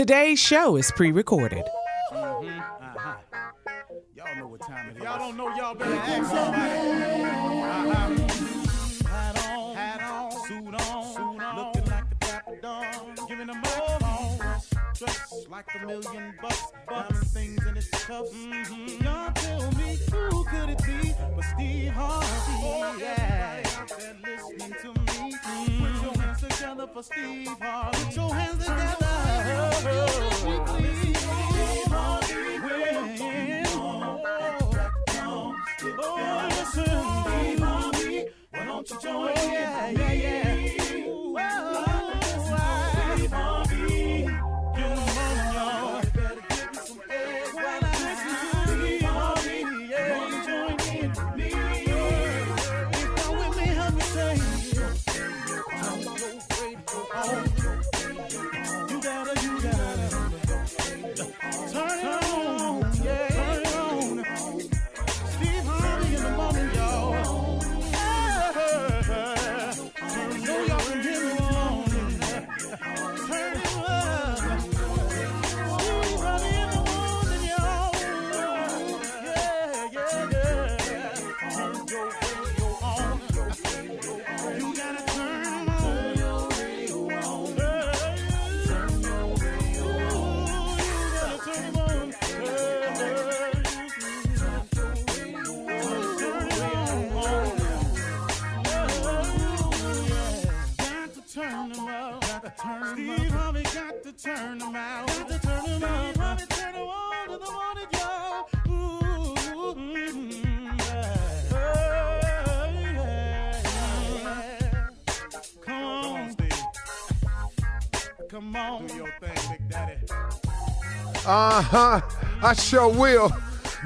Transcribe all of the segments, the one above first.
Today's show is pre-recorded. Y'all know what time it is. Y'all don't know, y'all better ask somebody. Hat on, suit on, looking like a dapper dog, giving them all, dressed like $1 million bucks, diamond things in his cuffs. Y'all tell me who could it be but Steve Harvey? Yeah, they're listening to me. Put your hands together for Steve Harvey. Put your hands together. Steve Harvey, listen, Steve Harvey, why don't you join in? Yeah. Steve Harvey, get them on, y'all. Better give me some eggs while I listen to Steve Harvey. Won't you join in with me? If you're with me, help me say, turn your radio on. You gotta turn it on, yeah. Turn it on. Steve Harvey in the morning, y'all. So y'all can hear me on. Turn it up. Steve Harvey in the morning, y'all. Yeah. Turn your radio on. You gotta turn them on. Your radio on. Turn your radio on. You gotta turn them on. Steve Harvey got to turn them out. Got to turn them out. Steve Harvey turn them on in the morning, y'all. Come on, Steve. Come on. Do your thing, Big Daddy. I sure will.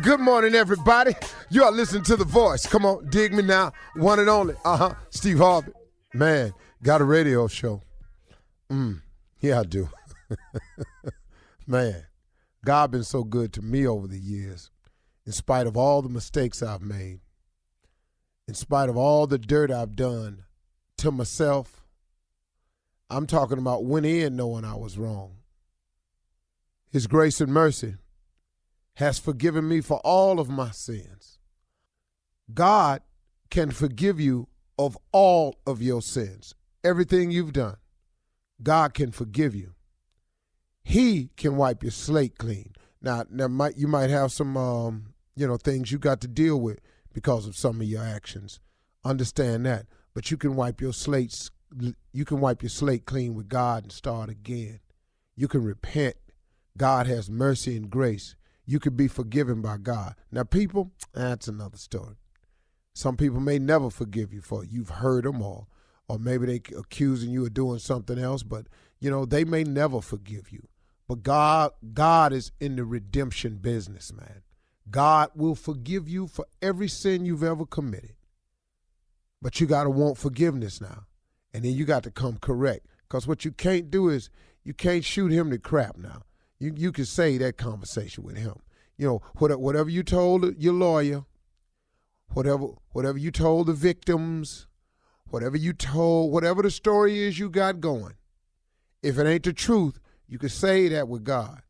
Good morning, everybody. You are listening to The Voice. Come on, dig me now. One and only. Steve Harvey. Man, got a radio show. Yeah, I do. Man, God been so good to me over the years, in spite of all the mistakes I've made, in spite of all the dirt I've done to myself. I'm talking about went in knowing I was wrong. His grace and mercy has forgiven me for all of my sins. God can forgive you of all of your sins, everything you've done. God can forgive you. He can wipe your slate clean. Now you might have some things you got to deal with because of some of your actions. Understand that. But you can wipe your slate clean with God and start again. You can repent. God has mercy and grace. You can be forgiven by God. Now, people, that's another story. Some people may never forgive you for it. You've hurt them or maybe they accusing you of doing something else, but, they may never forgive you. But God is in the redemption business, man. God will forgive you for every sin you've ever committed. But you got to want forgiveness now. And then you got to come correct. Because what you can't do is you can't shoot him to crap now. You can say that conversation with him. Whatever you told your lawyer, whatever you told the victims, whatever the story is you got going, if it ain't the truth, you can say that with God.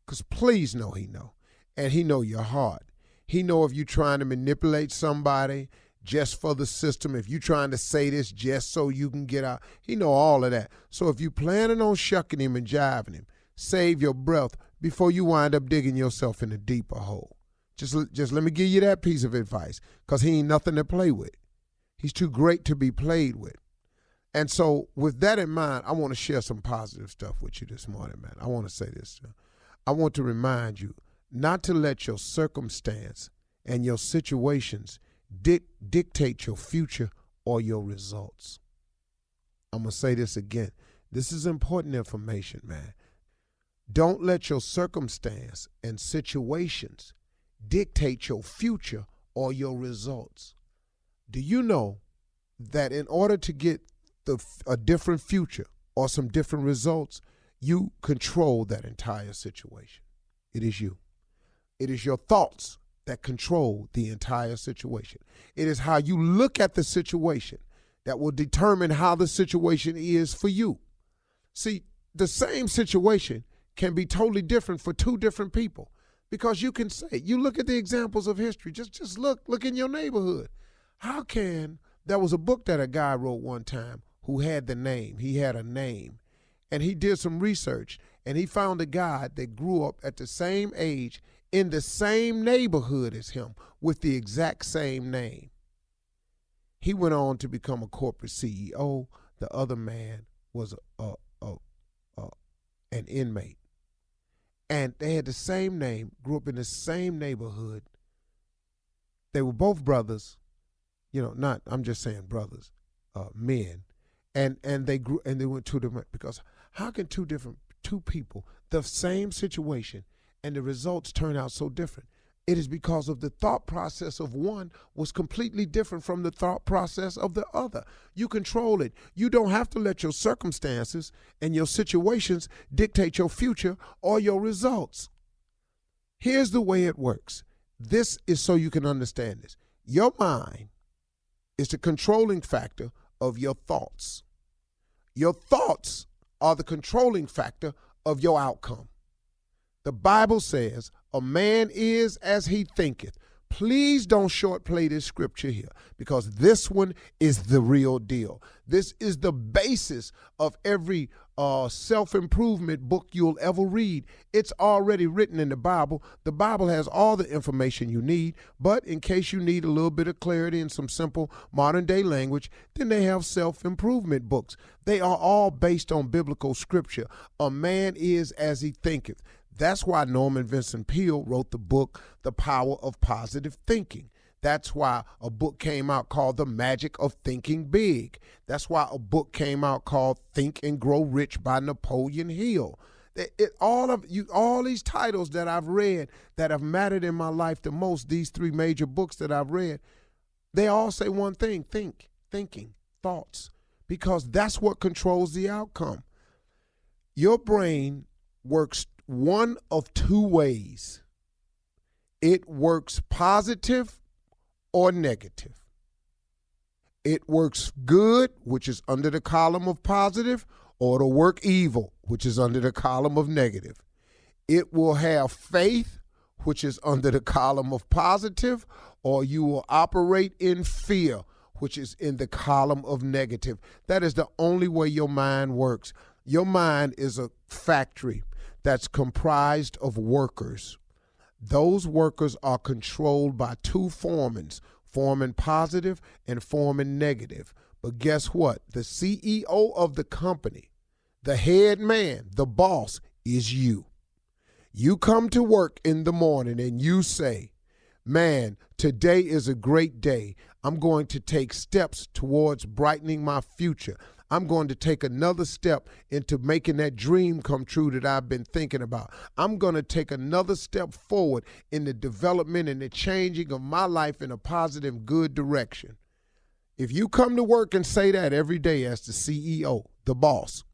Because please know he know. And he know your heart. He know if you trying to manipulate somebody just for the system, if you trying to say this just so you can get out, he know all of that. So if you planning on shucking him and jiving him, save your breath before you wind up digging yourself in a deeper hole. Just let me give you that piece of advice, because he ain't nothing to play with. He's too great to be played with. And so with that in mind, I want to share some positive stuff with you this morning, man. I want to say this. I want to remind you not to let your circumstance and your situations dictate your future or your results. I'm going to say this again. This is important information, man. Don't let your circumstance and situations dictate your future or your results. Do you know that in order to get a different future or some different results, you control that entire situation? It is you. It is your thoughts that control the entire situation. It is how you look at the situation that will determine how the situation is for you. See, the same situation can be totally different for two different people. Because you can say, you look at the examples of history, just look in your neighborhood. How can, there was a book that a guy wrote one time who had he had a name, and he did some research, and he found a guy that grew up at the same age in the same neighborhood as him with the exact same name. He went on to become a corporate CEO. The other man was an inmate. And they had the same name, grew up in the same neighborhood. They were both brothers, I'm just saying brothers, men. And they grew, and they went two different, because how can two people, the same situation, and the results turn out so different? It is because of the thought process of one was completely different from the thought process of the other. You control it. You don't have to let your circumstances and your situations dictate your future or your results. Here's the way it works. This is so you can understand this. Your mind is the controlling factor of your thoughts. Your thoughts are the controlling factor of your outcome. The Bible says, a man is as he thinketh. Please don't shortplay this scripture here, because this one is the real deal. This is the basis of every self-improvement book you'll ever read. It's already written in the Bible. The Bible has all the information you need, but in case you need a little bit of clarity in some simple modern-day language, then they have self-improvement books. They are all based on biblical scripture. A man is as he thinketh. That's why Norman Vincent Peale wrote the book, The Power of Positive Thinking. That's why a book came out called The Magic of Thinking Big. That's why a book came out called Think and Grow Rich by Napoleon Hill. All these titles that I've read that have mattered in my life the most, these three major books that I've read, they all say one thing: thinking, thoughts, because that's what controls the outcome. Your brain works one of two ways. It works positive or negative. It works good, which is under the column of positive, or it'll work evil, which is under the column of negative. It will have faith, which is under the column of positive, or you will operate in fear, which is in the column of negative. That is the only way your mind works. Your mind is a factory that's comprised of workers. Those workers are controlled by two foremans, foreman positive and foreman negative. But guess what? The CEO of the company, the head man, the boss, is you. You come to work in the morning and you say, man, today is a great day. I'm going to take steps towards brightening my future. I'm going to take another step into making that dream come true that I've been thinking about. I'm going to take another step forward in the development and the changing of my life in a positive, good direction. If you come to work and say that every day as the CEO, the boss,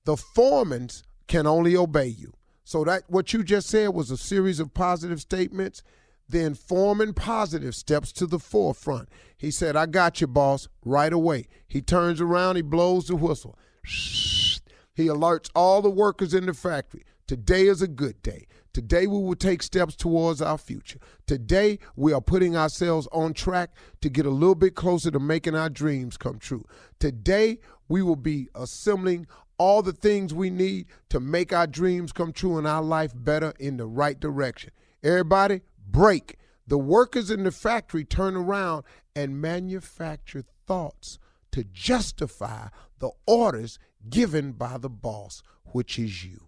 the foremen can only obey you. So that what you just said was a series of positive statements. Then foreman positive steps to the forefront. He said, I got you, boss, right away. He turns around, he blows the whistle. He alerts all the workers in the factory. Today is a good day. Today we will take steps towards our future. Today we are putting ourselves on track to get a little bit closer to making our dreams come true. Today we will be assembling all the things we need to make our dreams come true and our life better in the right direction. Everybody, break. The workers in the factory turn around and manufacture thoughts to justify the orders given by the boss, which is you.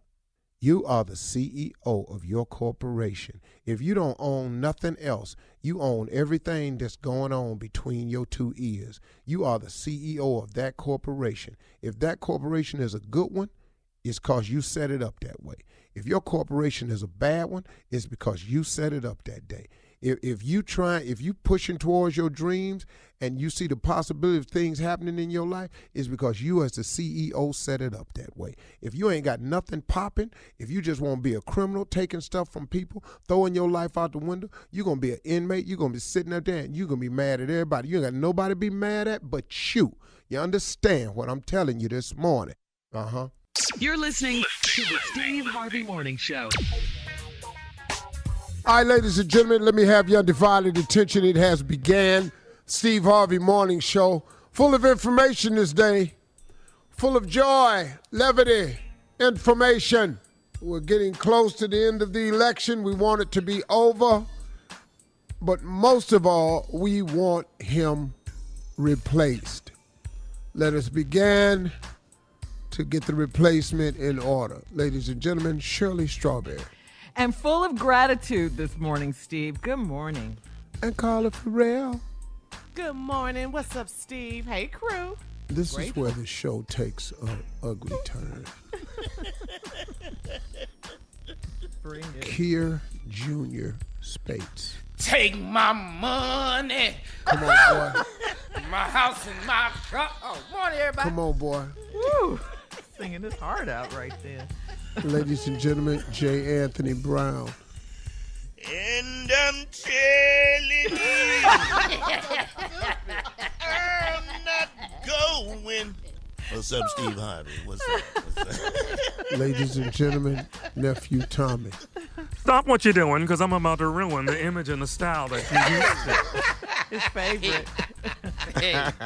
You are the CEO of your corporation. If you don't own nothing else, you own everything that's going on between your two ears. You are the CEO of that corporation. If that corporation is a good one, it's because you set it up that way. If your corporation is a bad one, it's because you set it up that day. If you pushing towards your dreams and you see the possibility of things happening in your life, it's because you as the CEO set it up that way. If you ain't got nothing popping, if you just want to be a criminal, taking stuff from people, throwing your life out the window, you're going to be an inmate, you're going to be sitting up there and you're going to be mad at everybody. You ain't got nobody to be mad at but you. You understand what I'm telling you this morning? You're listening to the Steve Harvey Morning Show. All right, ladies and gentlemen, let me have your undivided attention. It has began. Steve Harvey Morning Show, full of information this day, full of joy, levity, information. We're getting close to the end of the election. We want it to be over. But most of all, we want him replaced. Let us begin to get the replacement in order. Ladies and gentlemen, Shirley Strawberry. And full of gratitude this morning, Steve. Good morning. And Carla Ferrell. Good morning. What's up, Steve? Hey, crew. This is where the show takes an ugly turn. Bring it. Keir Jr. Spates. Take my money, Come on, boy. my house, and my truck. Oh, morning, everybody. Come on, boy. Woo! Singing his heart out right there. Ladies and gentlemen, J. Anthony Brown. And I'm telling you, I'm not going. What's up, Steve Harvey? What's up? Ladies and gentlemen, nephew Tommy. Stop what you're doing, because I'm about to ruin the image and the style that you used to. His favorite. Hey. Yeah,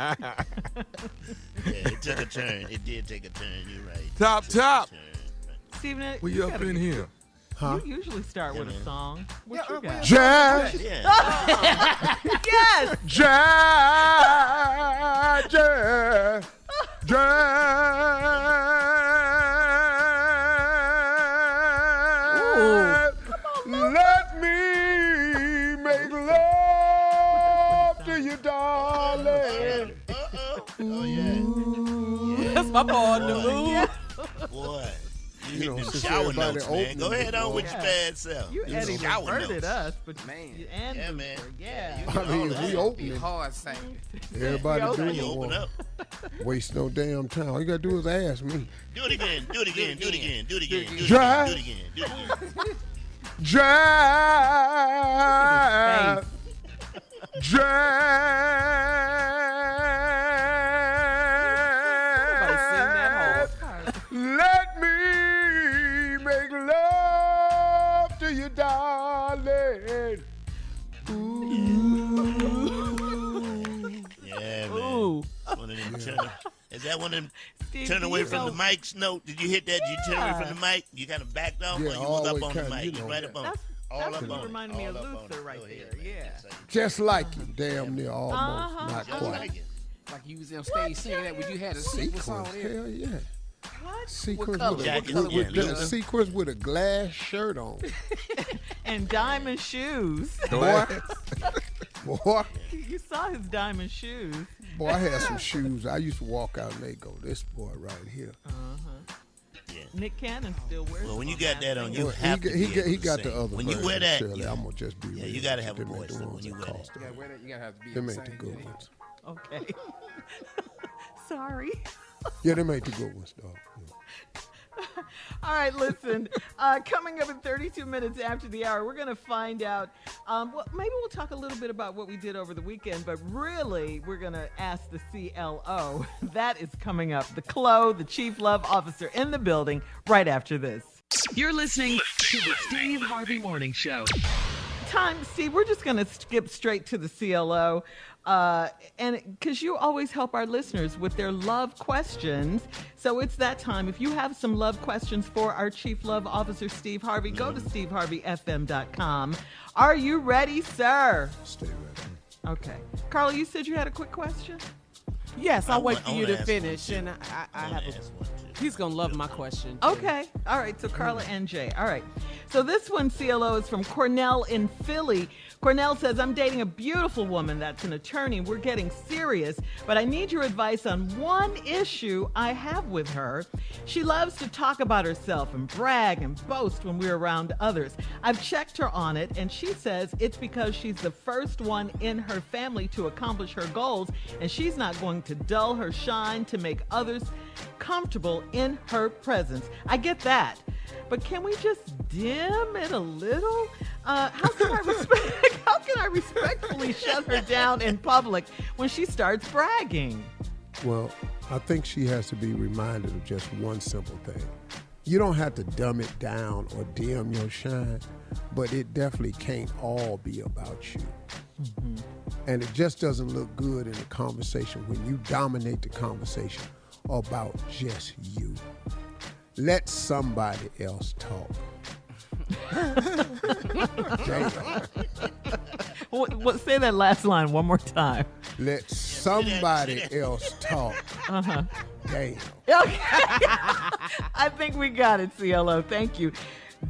it took a turn. It did take a turn. You're right. Top. Stephen, Well, you up in here? Huh? You usually start with a song. What you got? Jazz! Yeah. Yes! Jazz! Jazz! Jazz! Let me make love to you, darling. Oh, yeah. That's my partner. Boy. You You know, hit them since shower everybody notes, man. opening Go ahead the on door. with your bad self. You Eddie shower reverted notes. us, but Man. and Yeah, man. Yeah. I mean, we Be opening. hard singing. Everybody You do You it. open up. Waste no damn time. All you gotta do is ask me. Do it again. Do it again. Do it again. Do it again. Do it again. Drive. Do it again. Do it again. Jazz! Jazz! Let me make love to you, darling. Yeah, man. Ooh. One of them turn, is that one of them Steve, turn do away you from know- the mic's note? Did you hit that? Did you turn away from the mic? You kind of backed off, Yeah, or you all was the up way on the kinda, mic? you You know. right up on That's, it. All that's up what on it. reminded me of All up on Luther it. right Go ahead, there. man. Yeah. That's how you- Just like you, damn near almost, Uh-huh. not Just quite. like it. Like you was on stage singing that when you had a sequence on Sequence, there. hell yeah. What? Sequence color? with, Jacket with, again, with the Luther. sequence with a glass shirt on. And diamond shoes. Boy, boy, You saw his diamond shoes. boy, I had some shoes. I used to walk out and they go, this boy right here. Yeah. Nick Cannon still wears Well, when them you on got that on, Masked you Well, have to be able he to got sing. the other When you version, wear that, Shirley, yeah. I'm gonna just be Yeah, real you gotta with have a Them ain't voice the when ones you that wear that. cost. You gotta wear that. You gotta have to be Them able to ain't the sing good that. ones. Okay. Sorry. Yeah, them ain't the good ones, dog. All right, listen. Coming up in 32 minutes after the hour, we're going to find out. Well, maybe we'll talk a little bit about what we did over the weekend, but really, we're going to ask the CLO. That is coming up. The CLO, the Chief Love Officer, in the building right after this. You're listening to the Steve Harvey Morning Show. Time, Steve, we're just going to skip straight to the CLO. And because you always help our listeners with their love questions. So it's that time. If you have some love questions for our Chief Love Officer, Steve Harvey, go to steveharveyfm.com. Are you ready, sir? Stay ready. Okay. Carla, you said you had a quick question? Yes, I'll wait I for you wanna to ask finish, one, and too. I wanna have ask one, too. He's gonna love my question. Okay. All right. So Carla and Jay. All right. So this one, CLO, is from Cornell in Philly. Cornell says, I'm dating a beautiful woman that's an attorney. We're getting serious, but I need your advice on one issue I have with her. She loves to talk about herself and brag and boast when we're around others. I've checked her on it, and she says it's because she's the first one in her family to accomplish her goals, and she's not going to dull her shine to make others comfortable in her presence. I get that. But can we just dim it a little? How can I respectfully shut her down in public when she starts bragging? Well, I think she has to be reminded of just one simple thing. You don't have to dumb it down or dim your shine, but it definitely can't all be about you. Mm-hmm. And it just doesn't look good in a conversation when you dominate the conversation about just you. Let somebody else talk. Say that last line one more time. Let somebody else talk. Uh-huh. Damn. Okay. I think we got it, CLO. Thank you.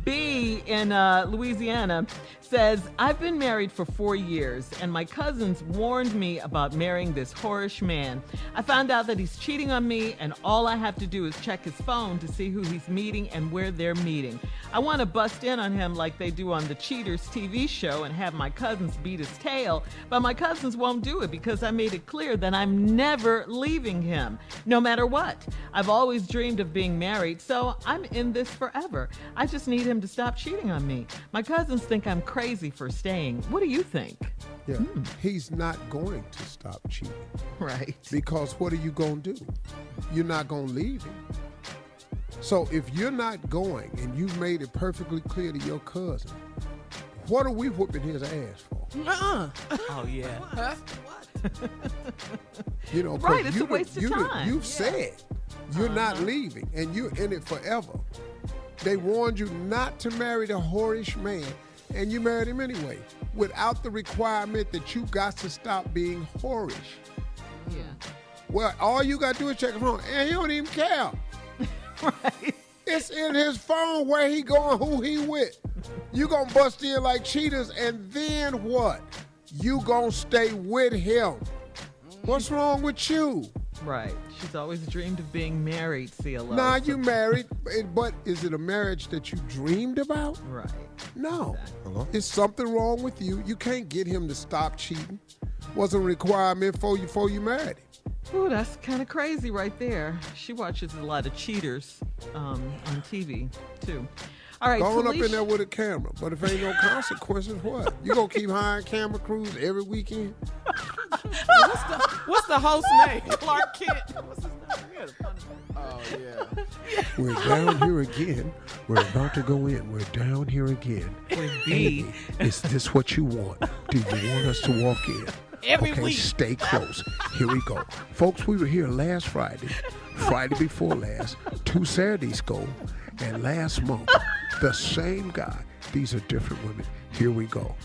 B in Louisiana says, I've been married for 4 years, and my cousins warned me about marrying this whorish man. I found out that he's cheating on me, and all I have to do is check his phone to see who he's meeting and where they're meeting. I want to bust in on him like they do on the Cheaters TV show and have my cousins beat his tail, but my cousins won't do it because I made it clear that I'm never leaving him, no matter what. I've always dreamed of being married, so I'm in this forever. I just need him to stop cheating on me. My cousins think I'm crazy for staying. What do you think? Yeah, he's not going to stop cheating. Right. Because what are you going to do? You're not going to leave him. So if you're not going and you've made it perfectly clear to your cousin, what are we whooping his ass for? Oh, yeah. You know, right, it's a waste of time. You've said you're not leaving and you're in it forever. They warned you not to marry the whorish man, and you married him anyway, without the requirement that you got to stop being whorish. Yeah. Well, all you got to do is check his phone, and he don't even care. Right. It's in his phone where he going, who he with. You gonna bust in like cheaters, and then what? You gonna stay with him. What's wrong with you? Right. She's always dreamed of being married, CLO. Nah, you married, but is it a marriage that you dreamed about? Right. No. Exactly. It's something wrong with you. You can't get him to stop cheating. Wasn't a requirement for you married him. Ooh, that's kind of crazy right there. She watches a lot of cheaters on TV, too. All right, Going up in there with a camera, but if ain't no consequences, what? You gonna keep hiring camera crews every weekend? What's the host name? Clark Kent. What's his name? Oh, yeah. We're down here again. We're about to go in. We're down here again. With B. Amy, is this what you want? Do you want us to walk in? Every okay, week. Stay close. Here we go. Folks, we were here last Friday before last, 2 Saturdays ago, and last month, the same guy. These are different women. Here we go.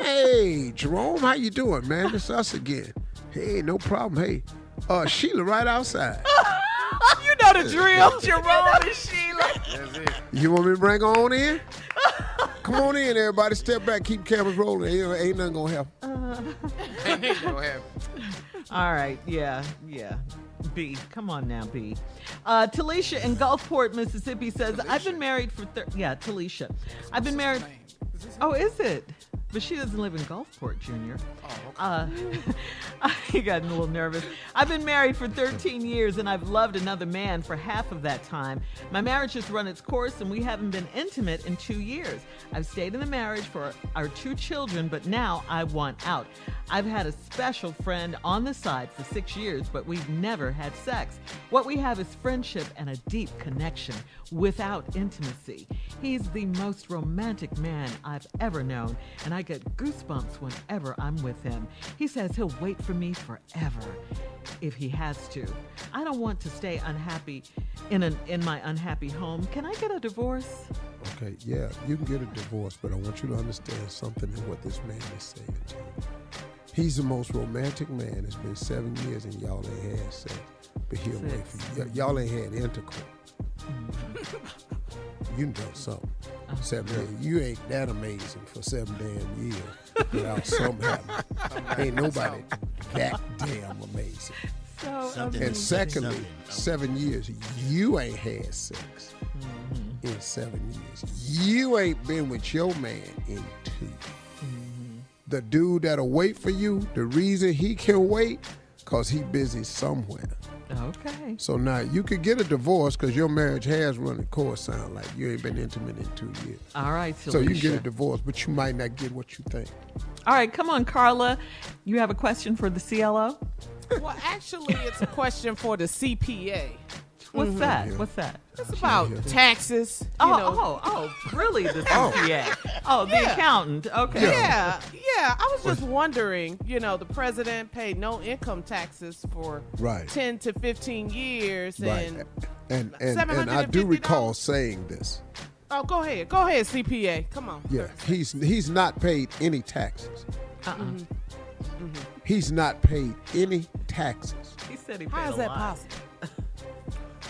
Hey, Jerome, how you doing, man? It's us again. Hey, no problem. Hey, Sheila right outside. You know the drill. Jerome and Sheila. That's it. You want me to bring her on in? Come on in, everybody. Step back. Keep cameras rolling. Ain't nothing going to happen. Ain't gonna happen. All right, yeah. B, come on now, B. Talisha in Gulfport, Mississippi says, I've been married for, Talisha. I've been married. Oh, is it? But she doesn't live in Gulfport, Junior. Oh, okay. He got a little nervous. I've been married for 13 years, and I've loved another man for half of that time. My marriage has run its course, and we haven't been intimate in 2 years. I've stayed in the marriage for our 2 children, but now I want out. I've had a special friend on the side for 6 years, but we've never had sex. What we have is friendship and a deep connection without intimacy. He's the most romantic man I've ever known, and I get goosebumps whenever I'm with him. He says he'll wait for me forever if he has to. I don't want to stay unhappy in my unhappy home. Can I get a divorce? Okay, yeah, you can get a divorce, but I want you to understand something in what this man is saying to you. He's the most romantic man. It's been 7 years and y'all ain't had sex, but he'll wait for you. Y'all ain't had intercourse. You done something. 7 years. You ain't that amazing for 7 damn years without something happening. Ain't nobody that damn amazing. And secondly, 7 years, you ain't had sex in 7 years. You ain't been with your man in 2. The dude that'll wait for you, the reason he can wait, because he busy somewhere. Okay. So now you could get a divorce because your marriage has run its course. Sound like you ain't been intimate in 2 years. All right, so you can get a divorce, but you might not get what you think. All right, come on, Carla. You have a question for the CLO? Well, actually, it's a question for the CPA. What's that? What's that? It's about taxes. Really? The CPA? The accountant. Okay. Yeah. I was just wondering. The president paid no income taxes for 10 to 15 years, and I do recall saying this. Oh, go ahead, CPA. Come on. Yeah, he's not paid any taxes. He's not paid any taxes. He said he paid How is a that lot. possible?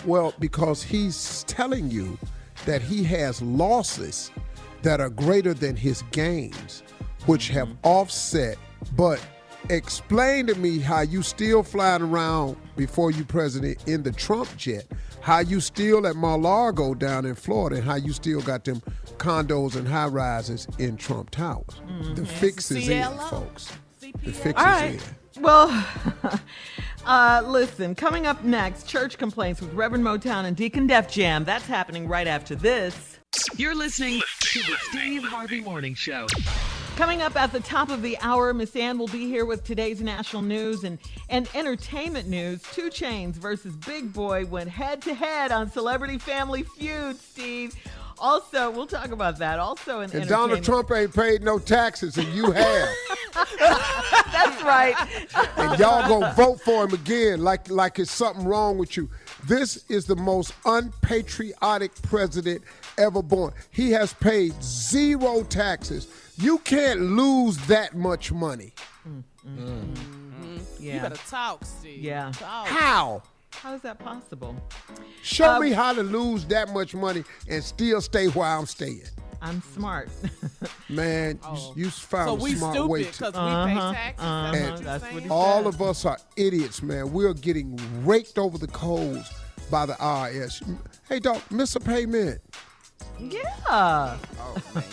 Well, because he's telling you that he has losses that are greater than his gains, which have offset. But explain to me how you still flying around before you president in the Trump jet, how you still at Mar-a-Lago down in Florida, and how you still got them condos and high rises in Trump Towers. The fix is in, folks. The fix is in. Well, listen, coming up next, church complaints with Reverend Motown and Deacon Def Jam. That's happening right after this. You're listening to the Steve Harvey Morning Show. Coming up at the top of the hour, Miss Ann will be here with today's national news and entertainment news. 2 Chainz versus Big Boi went head-to-head on Celebrity Family Feud, Steve. Also, we'll talk about that. Also in and Donald Trump ain't paid no taxes, and you have. That's right. And y'all gonna vote for him again like it's something wrong with you. This is the most unpatriotic president ever born. He has paid 0 taxes. You can't lose that much money. Yeah. You better talk, Steve. Yeah. Talk. How? How is that possible? Show me how to lose that much money and still stay where I'm staying. I'm smart. Man, you found a smart way to. So we stupid because we pay taxes. That's what he All said. of us are idiots, man. We're getting raked over the coals by the IRS. Hey, dog, miss a payment. Yeah. Oh, man.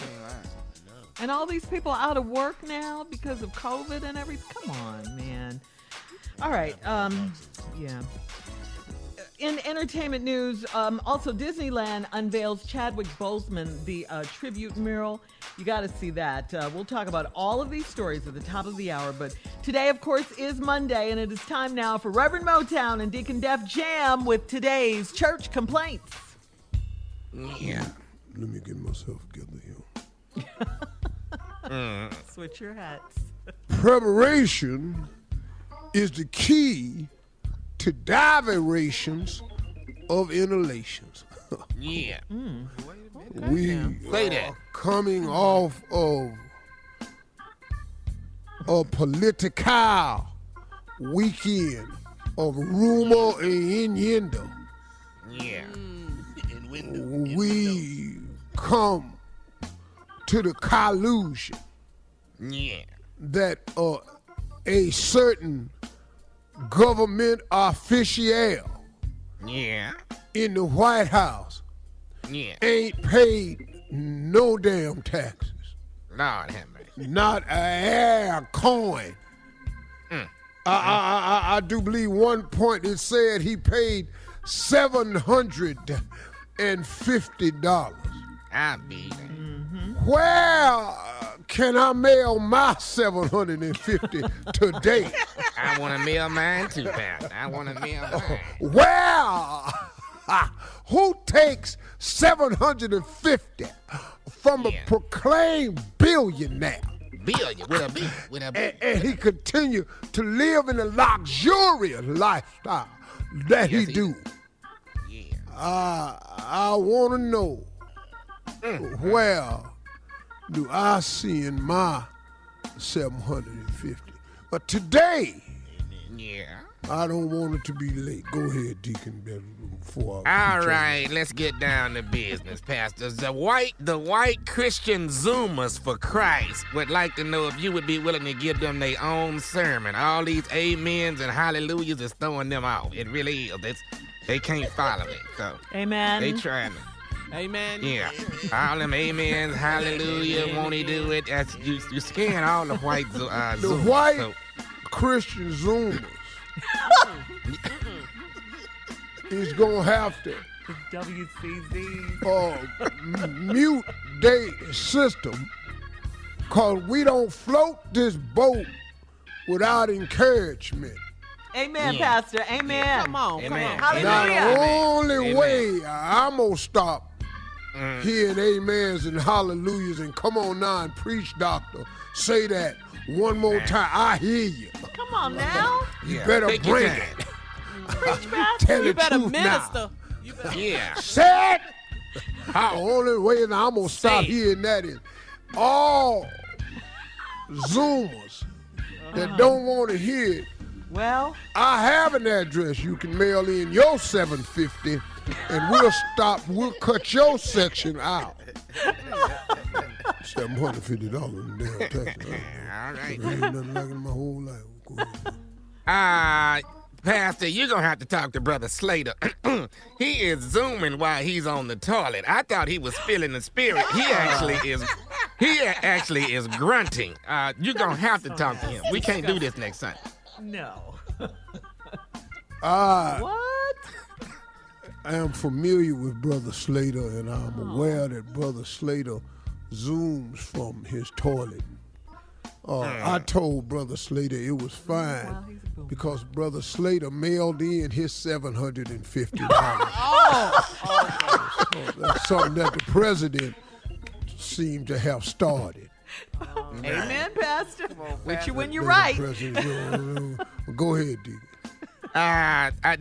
And all these people out of work now because of COVID and everything. Come on, man. All right. Yeah. In entertainment news, also Disneyland unveils Chadwick Boseman, the tribute mural. You got to see that. We'll talk about all of these stories at the top of the hour. But today, of course, is Monday, and it is time now for Reverend Motown and Deacon Def Jam with today's church complaints. Yeah. Let me get myself together here. Switch your hats. Preparation is the key to diversions of inhalations. Yeah. We Say that. are coming off of a political weekend of rumor and innuendo. Yeah. We come to the collusion Yeah. that a certain government official Yeah. in the White House Yeah. ain't paid no damn taxes. Lord have mercy. Not a air coin. I do believe one point it said he paid $750. I be. Where can I mail my $750 today? I want to mail mine too, pal. I want to mail mine. Where? Who takes $750 from a proclaimed billionaire? Billion with a B. With a B. And he continue to live in a luxurious lifestyle that he do. Yeah. I want to know where do I see in my 750? But today, Yeah. I don't want it to be late. Go ahead, Deacon. Before All right, let's get down to business, pastors. The white Christian Zoomers for Christ would like to know if you would be willing to give them their own sermon. All these amens and hallelujahs is throwing them off. It really is. They can't follow it. So Amen. they trying to. Amen. Yeah. All them amens, hallelujah, won't he do it? That's, you scaring all the white Zoomers. the white Christian Zoomers is gonna have to WCZ. mute their system, cause we don't float this boat without encouragement. Amen, Pastor. Amen. Come on. Hallelujah. Now, the only way I'm going to stop hearing amens and hallelujahs and come on now and preach, doctor. Say that one more time. I hear you. Come on now. You better bring it. Preach, Pastor. Tell You the better truth minister. now. Yeah. Say it. The only way that I'm going to stop hearing that is all Zoomers that don't want to hear it. Well, I have an address. You can mail in your $7.50 and we'll cut your section out. $750 in damn taxes. All right. Ain't nothing like it in my whole life. Pastor, you're going to have to talk to Brother Slater. He is zooming while he's on the toilet. I thought he was feeling the spirit. He actually is grunting. You're going to have to talk to him. We can't do this next Sunday. no. What? I am familiar with Brother Slater, and I'm aware that Brother Slater zooms from his toilet. I told Brother Slater it was fine because Brother Slater mailed in his $750. So that's something that the president seemed to have started. Amen, Pastor. With you when you're right. Go ahead, Deacon.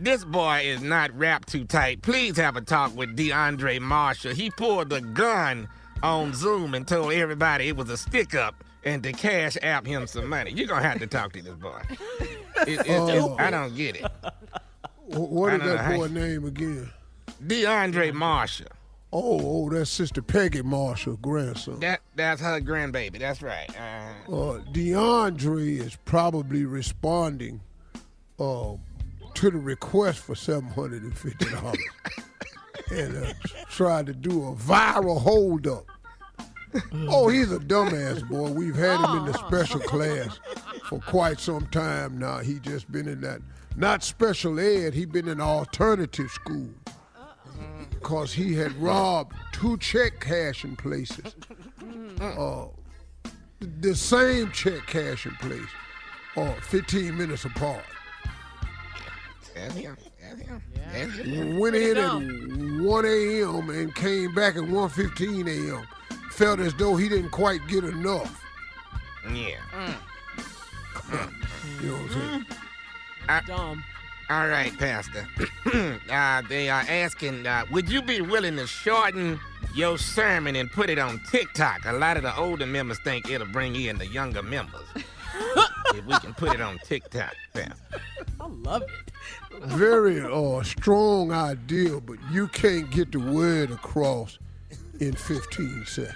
This boy is not wrapped too tight. Please have a talk with DeAndre Marshall. He pulled a gun on Zoom and told everybody it was a stick-up and to cash app him some money. You're going to have to talk to this boy. I don't get it. What is that boy's name again? DeAndre Marshall. Oh, that's Sister Peggy Marshall's grandson. That's her grandbaby. That's right. DeAndre is probably responding to the request for $750 and tried to do a viral holdup. Oh, he's a dumbass boy. We've had him in the special class for quite some time now. He just been in that, not special ed, he been in alternative school because he had robbed 2 check cashing places. The same check cashing place, 15 minutes apart. That's him. Went in at 1 a.m. and came back at 1:15 a.m. Felt as though he didn't quite get enough. Yeah. You know what I'm saying? Dumb. All right, Pastor. They are asking, would you be willing to shorten your sermon and put it on TikTok? A lot of the older members think it'll bring in the younger members. If we can put it on TikTok, Pastor. I love it. Very strong idea, but you can't get the word across in 15 seconds.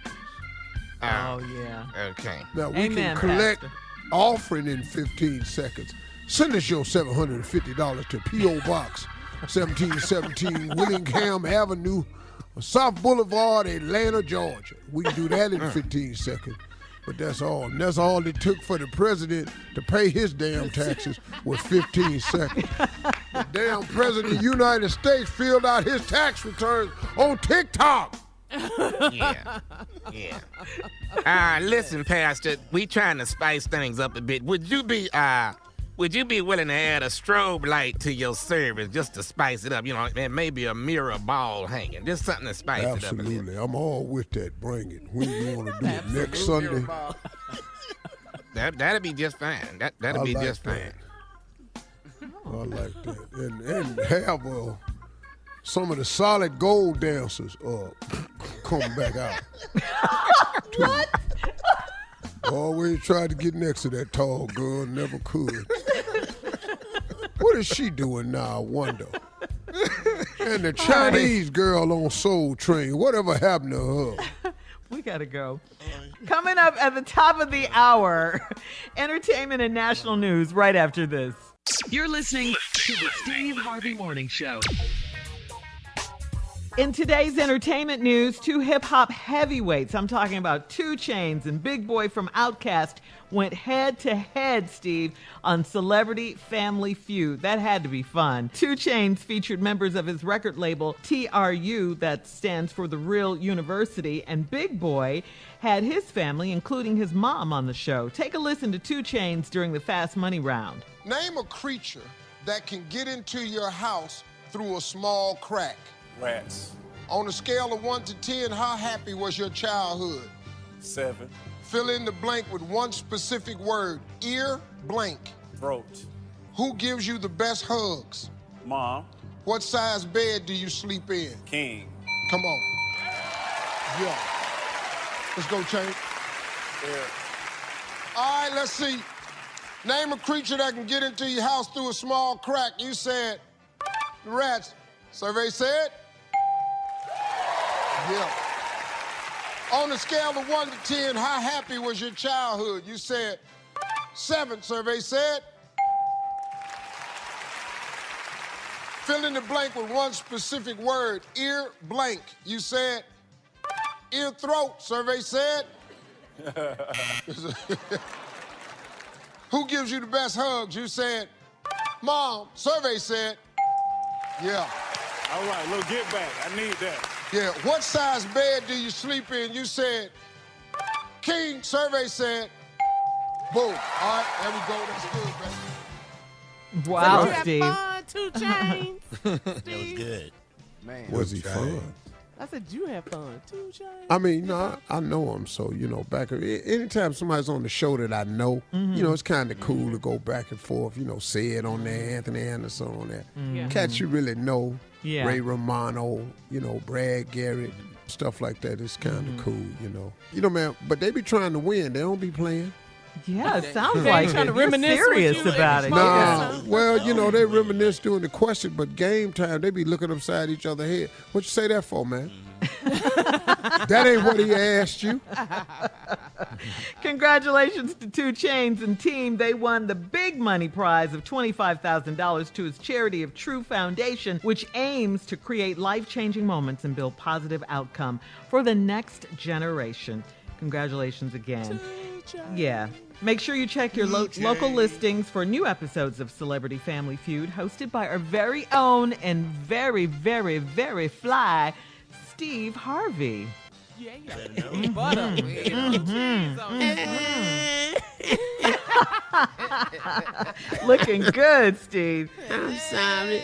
Oh, yeah. Okay. Now, we can collect offering in 15 seconds. Send us your $750 to P.O. Box 1717 Willingham Avenue, South Boulevard, Atlanta, Georgia. We can do that in 15 seconds. But that's all. And that's all it took for the president to pay his damn taxes was 15 seconds. The damn president of the United States filled out his tax returns on TikTok. Yeah. Listen, Pastor, we trying to spice things up a bit. Would you be willing to add a strobe light to your service just to spice it up? You know, and maybe a mirror ball hanging, just something to spice it up a little. Absolutely, I'm all with that. Bring it. When you want to do it next Sunday? That'll be just fine. That'll be just fine. I like that, and have some of the solid gold dancers come back out. What? Always tried to get next to that tall girl, never could. What is she doing now, I wonder? And the Chinese girl on Soul Train, whatever happened to her? We gotta go. Coming up at the top of the hour, entertainment and national news right after this. You're listening to the Steve Harvey Morning Show. In today's entertainment news, 2 hip-hop heavyweights, I'm talking about 2 Chainz and Big Boi from Outkast, went head-to-head, Steve, on Celebrity Family Feud. That had to be fun. 2 Chainz featured members of his record label, TRU, that stands for The Real University, and Big Boi had his family, including his mom, on the show. Take a listen to 2 Chainz during the Fast Money round. Name a creature that can get into your house through a small crack? Rats. On a scale of 1 to 10, how happy was your childhood? 7. Fill in the blank with one specific word. Ear, blank. Throat. Who gives you the best hugs? Mom. What size bed do you sleep in? King. Come on. Yeah. Let's go, Chainz. Yeah. All right, let's see. Name a creature that can get into your house through a small crack. You said rats. Survey said? Yeah. On a scale of 1 to 10, how happy was your childhood? You said 7. Survey said? Fill in the blank with one specific word. Ear, blank. You said ear, throat. Survey said? Who gives you the best hugs? You said Mom. Survey said? Yeah. All right, little get back. I need that. Yeah. What size bed do you sleep in? You said king. Survey said boom. All right, there we go. That's good, baby. Wow, Did you Steve. have fun, 2 Chainz? That was good. Man. Was he fun? I said you have fun, 2 Chainz. I mean, no, I know him, so, back anytime somebody's on the show that I know, it's kind of cool to go back and forth, say it on there, Anthony Anderson on there. Yeah. Cats you really know, Yeah. Ray Romano, Brad Garrett, stuff like that. It's kind of cool, man, but they be trying to win. They don't be playing. Yeah, it sounds They like trying to you're reminisce with serious you about it. every Nah, Yeah. well, they reminisce during the question, but game time, they be looking upside each other's head. What you say that for, man? That ain't what he asked you. Congratulations to 2 Chainz and team. They won the big money prize of $25,000 to his charity of True Foundation, which aims to create life-changing moments and build positive outcome for the next generation. Congratulations again. Yeah. Make sure you check your local listings for new episodes of Celebrity Family Feud, hosted by our very own and very, very, very fly Steve Harvey. Yeah, yeah. Butter. Cheese on it. Looking good, Steve. I'm sorry.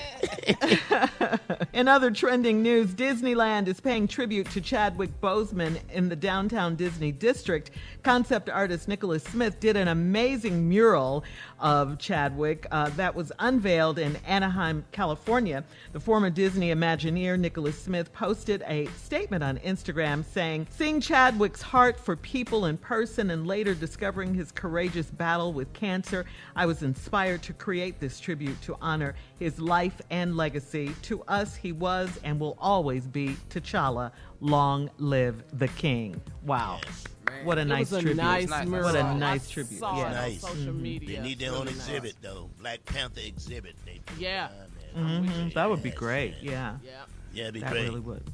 In other trending news, Disneyland is paying tribute to Chadwick Boseman in the downtown Disney district. Concept artist Nicholas Smith did an amazing mural of Chadwick that was unveiled in Anaheim, California. The former Disney Imagineer Nicholas Smith posted a statement on Instagram saying, "Seeing Chadwick's heart for people in person and later discovering his courageous battle with cancer, I was inspired to create this tribute to honor his life and legacy. To us, he was and will always be T'Challa. Long live the king." Wow. Yes. What a nice tribute. Nice mural. What a nice I tribute. saw Yeah. it Nice. on social media. They need their It's own really exhibit, though. Black Panther exhibit. They put Yeah. on there. That would be Yes, great. yes. Yeah. Yeah. Yeah, it'd be That great. really would.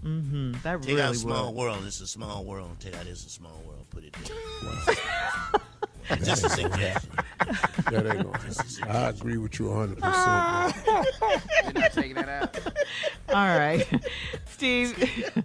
That Take out really Small would. World. It's a small world. Take out It's a Small World. Put it there. Just a suggestion. That ain't gonna. I agree with you 100%. You're not taking that out. All right. Steve,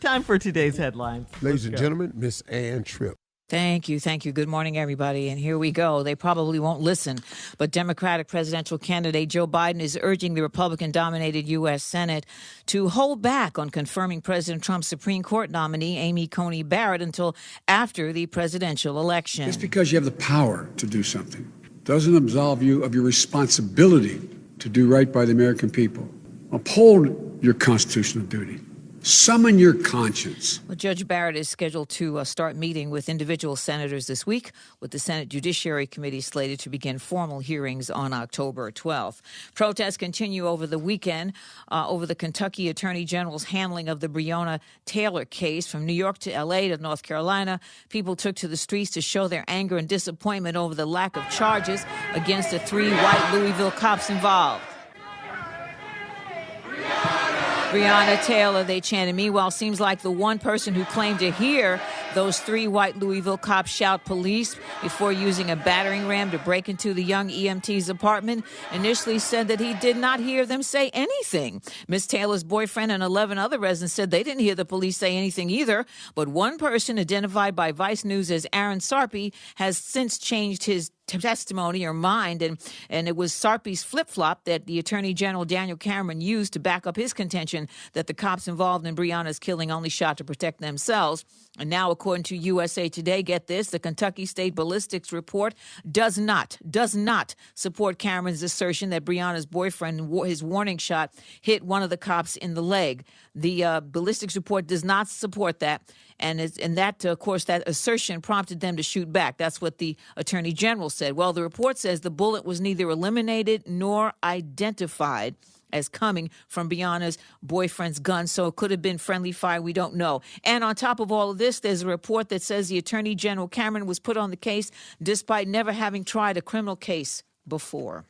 time for today's headlines. Ladies and gentlemen, Miss Ann Tripp. Thank you. Good morning, everybody. And here we go. They probably won't listen, but Democratic presidential candidate Joe Biden is urging the Republican-dominated U.S. Senate to hold back on confirming President Trump's Supreme Court nominee, Amy Coney Barrett, until after the presidential election. Just because you have the power to do something doesn't absolve you of your responsibility to do right by the American people. Uphold your constitutional duty. Summon your conscience. Well, Judge Barrett is scheduled to start meeting with individual senators this week, with the Senate Judiciary Committee slated to begin formal hearings on October 12th. Protests continue over the weekend over the Kentucky Attorney General's handling of the Breonna Taylor case. From New York to L.A. to North Carolina, people took to the streets to show their anger and disappointment over the lack of charges against the 3 white Louisville cops involved. Breonna Taylor, they chanted. Meanwhile, seems like the one person who claimed to hear those 3 white Louisville cops shout police before using a battering ram to break into the young EMT's apartment initially said that he did not hear them say anything. Miss Taylor's boyfriend and 11 other residents said they didn't hear the police say anything either. But one person, identified by Vice News as Aaron Sarpy, has since changed his testimony or mind, and it was Sarpy's flip-flop that the Attorney General Daniel Cameron used to back up his contention that the cops involved in Breonna's killing only shot to protect themselves. And now, according to USA Today, get this, the Kentucky State Ballistics report does not support Cameron's assertion that Breonna's boyfriend, his warning shot, hit one of the cops in the leg. The ballistics report does not support that. And that, of course, that assertion prompted them to shoot back. That's what the Attorney General said. Well, the report says the bullet was neither eliminated nor identified as coming from Breonna's boyfriend's gun, so it could have been friendly fire. We don't know. And on top of all of this, there's a report that says the Attorney General Cameron was put on the case despite never having tried a criminal case before.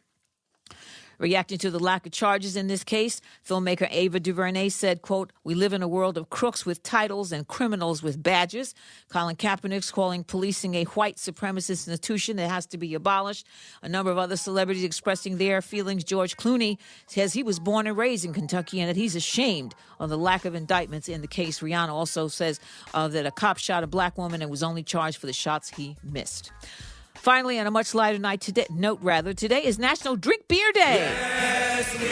Reacting to the lack of charges in this case, filmmaker Ava DuVernay said, quote, "We live in a world of crooks with titles and criminals with badges." Colin Kaepernick's calling policing a white supremacist institution that has to be abolished. A number of other celebrities expressing their feelings. George Clooney says he was born and raised in Kentucky and that he's ashamed of the lack of indictments in the case. Rihanna also says that a cop shot a black woman and was only charged for the shots he missed. Finally, on a much lighter note, today is National Drink Beer Day. Yes, we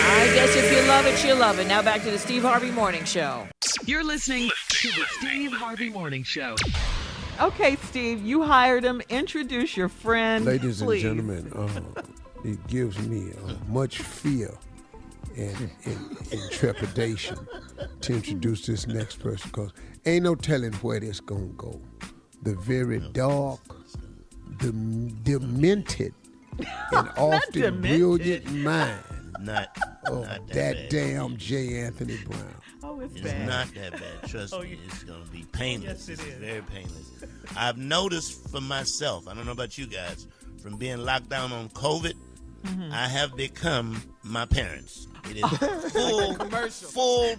I guess if you love it, you love it. Now back to the Steve Harvey Morning Show. You're listening to the Steve Harvey Morning Show. Okay, Steve, you hired him. Introduce your friend, Ladies please. and gentlemen, it gives me much fear and trepidation to introduce this next person because ain't no telling where this going to go. The very dark, demented, and often brilliant mind of that damn J. Anthony Brown. Oh, it's It's bad. not that bad. Trust me, it's going to be painless. Yes, it is. Very painless. I've noticed for myself, I don't know about you guys, from being locked down on COVID, I have become my parents. It is full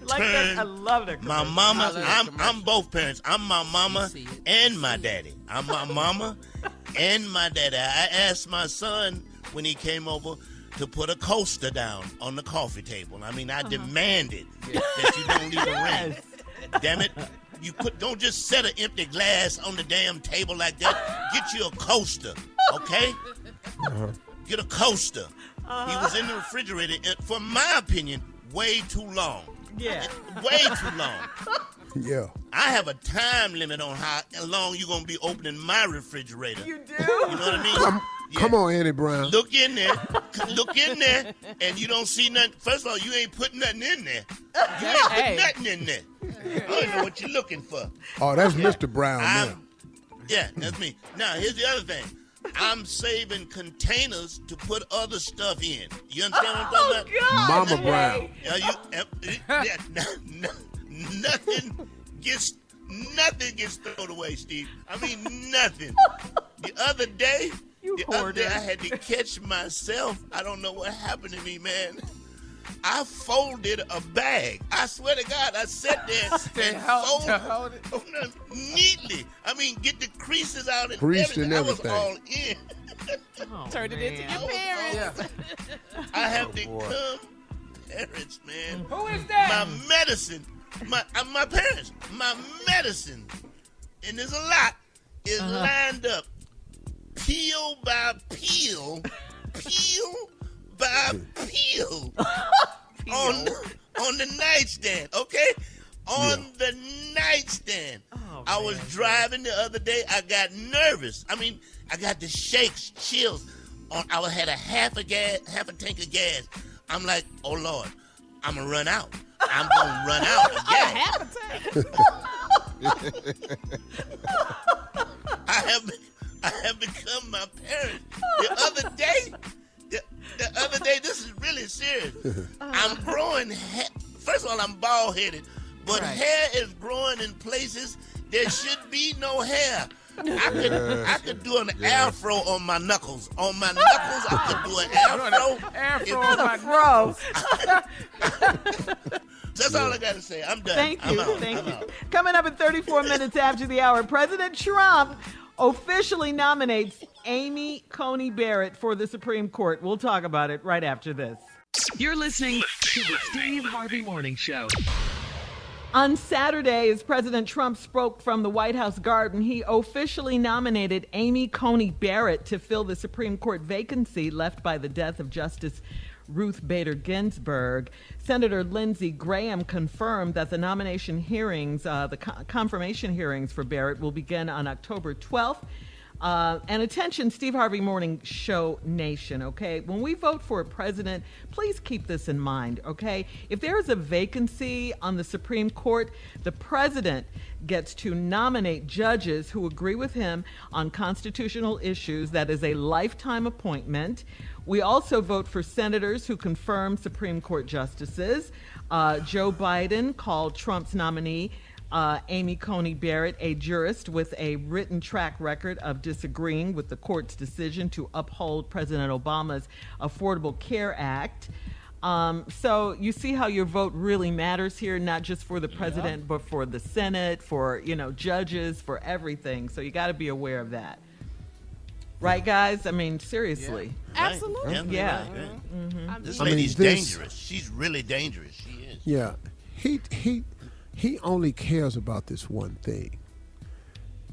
Like turn. that, I love that. My mama, I'm both parents. I'm my mama and my daddy. I'm my mama and my daddy. I asked my son when he came over to put a coaster down on the coffee table. I mean, I demanded that you don't leave a ring. Damn it. Don't just set an empty glass on the damn table like that. Get you a coaster, okay? Get a coaster. He was in the refrigerator, for my opinion, way too long. Yeah. Way too long. Yeah. I have a time limit on how long you're going to be opening my refrigerator. You do? You know what I mean? Come on, Andy Brown. Look in there, and you don't see nothing. First of all, you ain't putting nothing in there. You ain't putting nothing in there. I don't know what you're looking for. Oh, that's Mr. Brown now. Yeah, that's me. Now, here's the other thing. I'm saving containers to put other stuff in. You understand what I'm talking about? Mama Brown. Nothing gets thrown away, Steve. I mean, nothing. The other day, I had to catch myself. I don't know what happened to me, man. I folded a bag. I swear to God, I sat there and folded it neatly. I mean, get the creases out and everything. I was all in. Turned it into your parents. I have become parents, man. Who is that? My medicine, my parents, my medicine, and there's a lot, is lined up, peel by peel, peel by peel. On the nightstand, okay? On the nightstand. I was driving the other day. I got nervous. I mean, I got the shakes, chills. I had a half a tank of gas. I'm like, oh Lord, I'm gonna run out. I'm gonna run out of gas. Half a tank. I have become my parents. The other day, this is really serious. I'm growing hair. First of all, I'm bald-headed, but hair is growing in places there should be no hair. I could do an afro on my knuckles. On my knuckles, I could do an afro. Afro. That's all I got to say. I'm done. Thank you. I'm Thank you. out. Coming up at 34 minutes after the hour, President Trump officially nominates Amy Coney Barrett for the Supreme Court. We'll talk about it right after this. You're listening to the Steve Harvey Morning Show. On Saturday, as President Trump spoke from the White House garden, he officially nominated Amy Coney Barrett to fill the Supreme Court vacancy left by the death of Justice Ruth Bader Ginsburg. Senator Lindsey Graham confirmed that the nomination hearings, confirmation hearings for Barrett will begin on October 12th. And attention, Steve Harvey Morning Show Nation, okay? When we vote for a president, please keep this in mind, okay? If there is a vacancy on the Supreme Court, the president gets to nominate judges who agree with him on constitutional issues. That is a lifetime appointment. We also vote for senators who confirm Supreme Court justices. Joe Biden called Trump's nominee, Amy Coney Barrett, a jurist with a written track record of disagreeing with the court's decision to uphold President Obama's Affordable Care Act. So you see how your vote really matters here, not just for the president, but for the Senate, for, judges, for everything. So you got to be aware of that. Right, guys? I mean, seriously. Yeah. Absolutely. Yeah. Right. Mm-hmm. This lady's dangerous. She's really dangerous. She is. Yeah. He only cares about this one thing.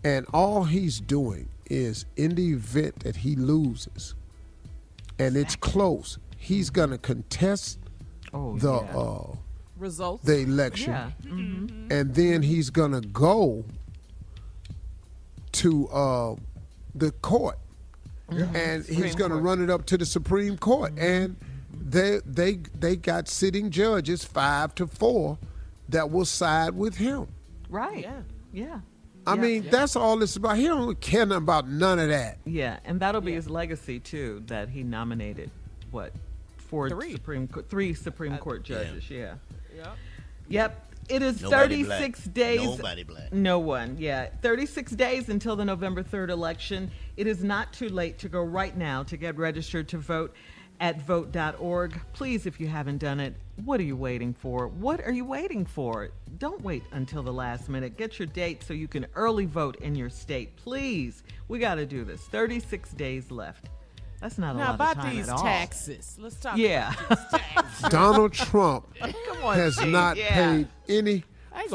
And all he's doing is, in the event that he loses, and it's close, he's going to contest results, the election. Yeah. Mm-hmm. And then he's going to go to the court. Mm-hmm. And he's going to run it up to the Supreme Court. Mm-hmm. And they got sitting judges 5-4 that will side with him. Right. Yeah. I mean, that's all it's about. He don't care nothing about none of that. Yeah, and that'll be his legacy, too, that he nominated, three Supreme Court judges. Yeah. Yep. It is Nobody 36 black. days. Nobody black. No one, 36 days until the November 3rd election. It is not too late to go right now to get registered to vote at vote.org. Please, if you haven't done it, what are you waiting for? What are you waiting for? Don't wait until the last minute. Get your date so you can early vote in your state. Please, we got to do this. 36 days left. That's not a lot of time at all. Now, about these taxes. Let's talk about these taxes. Donald Trump has Steve. not paid any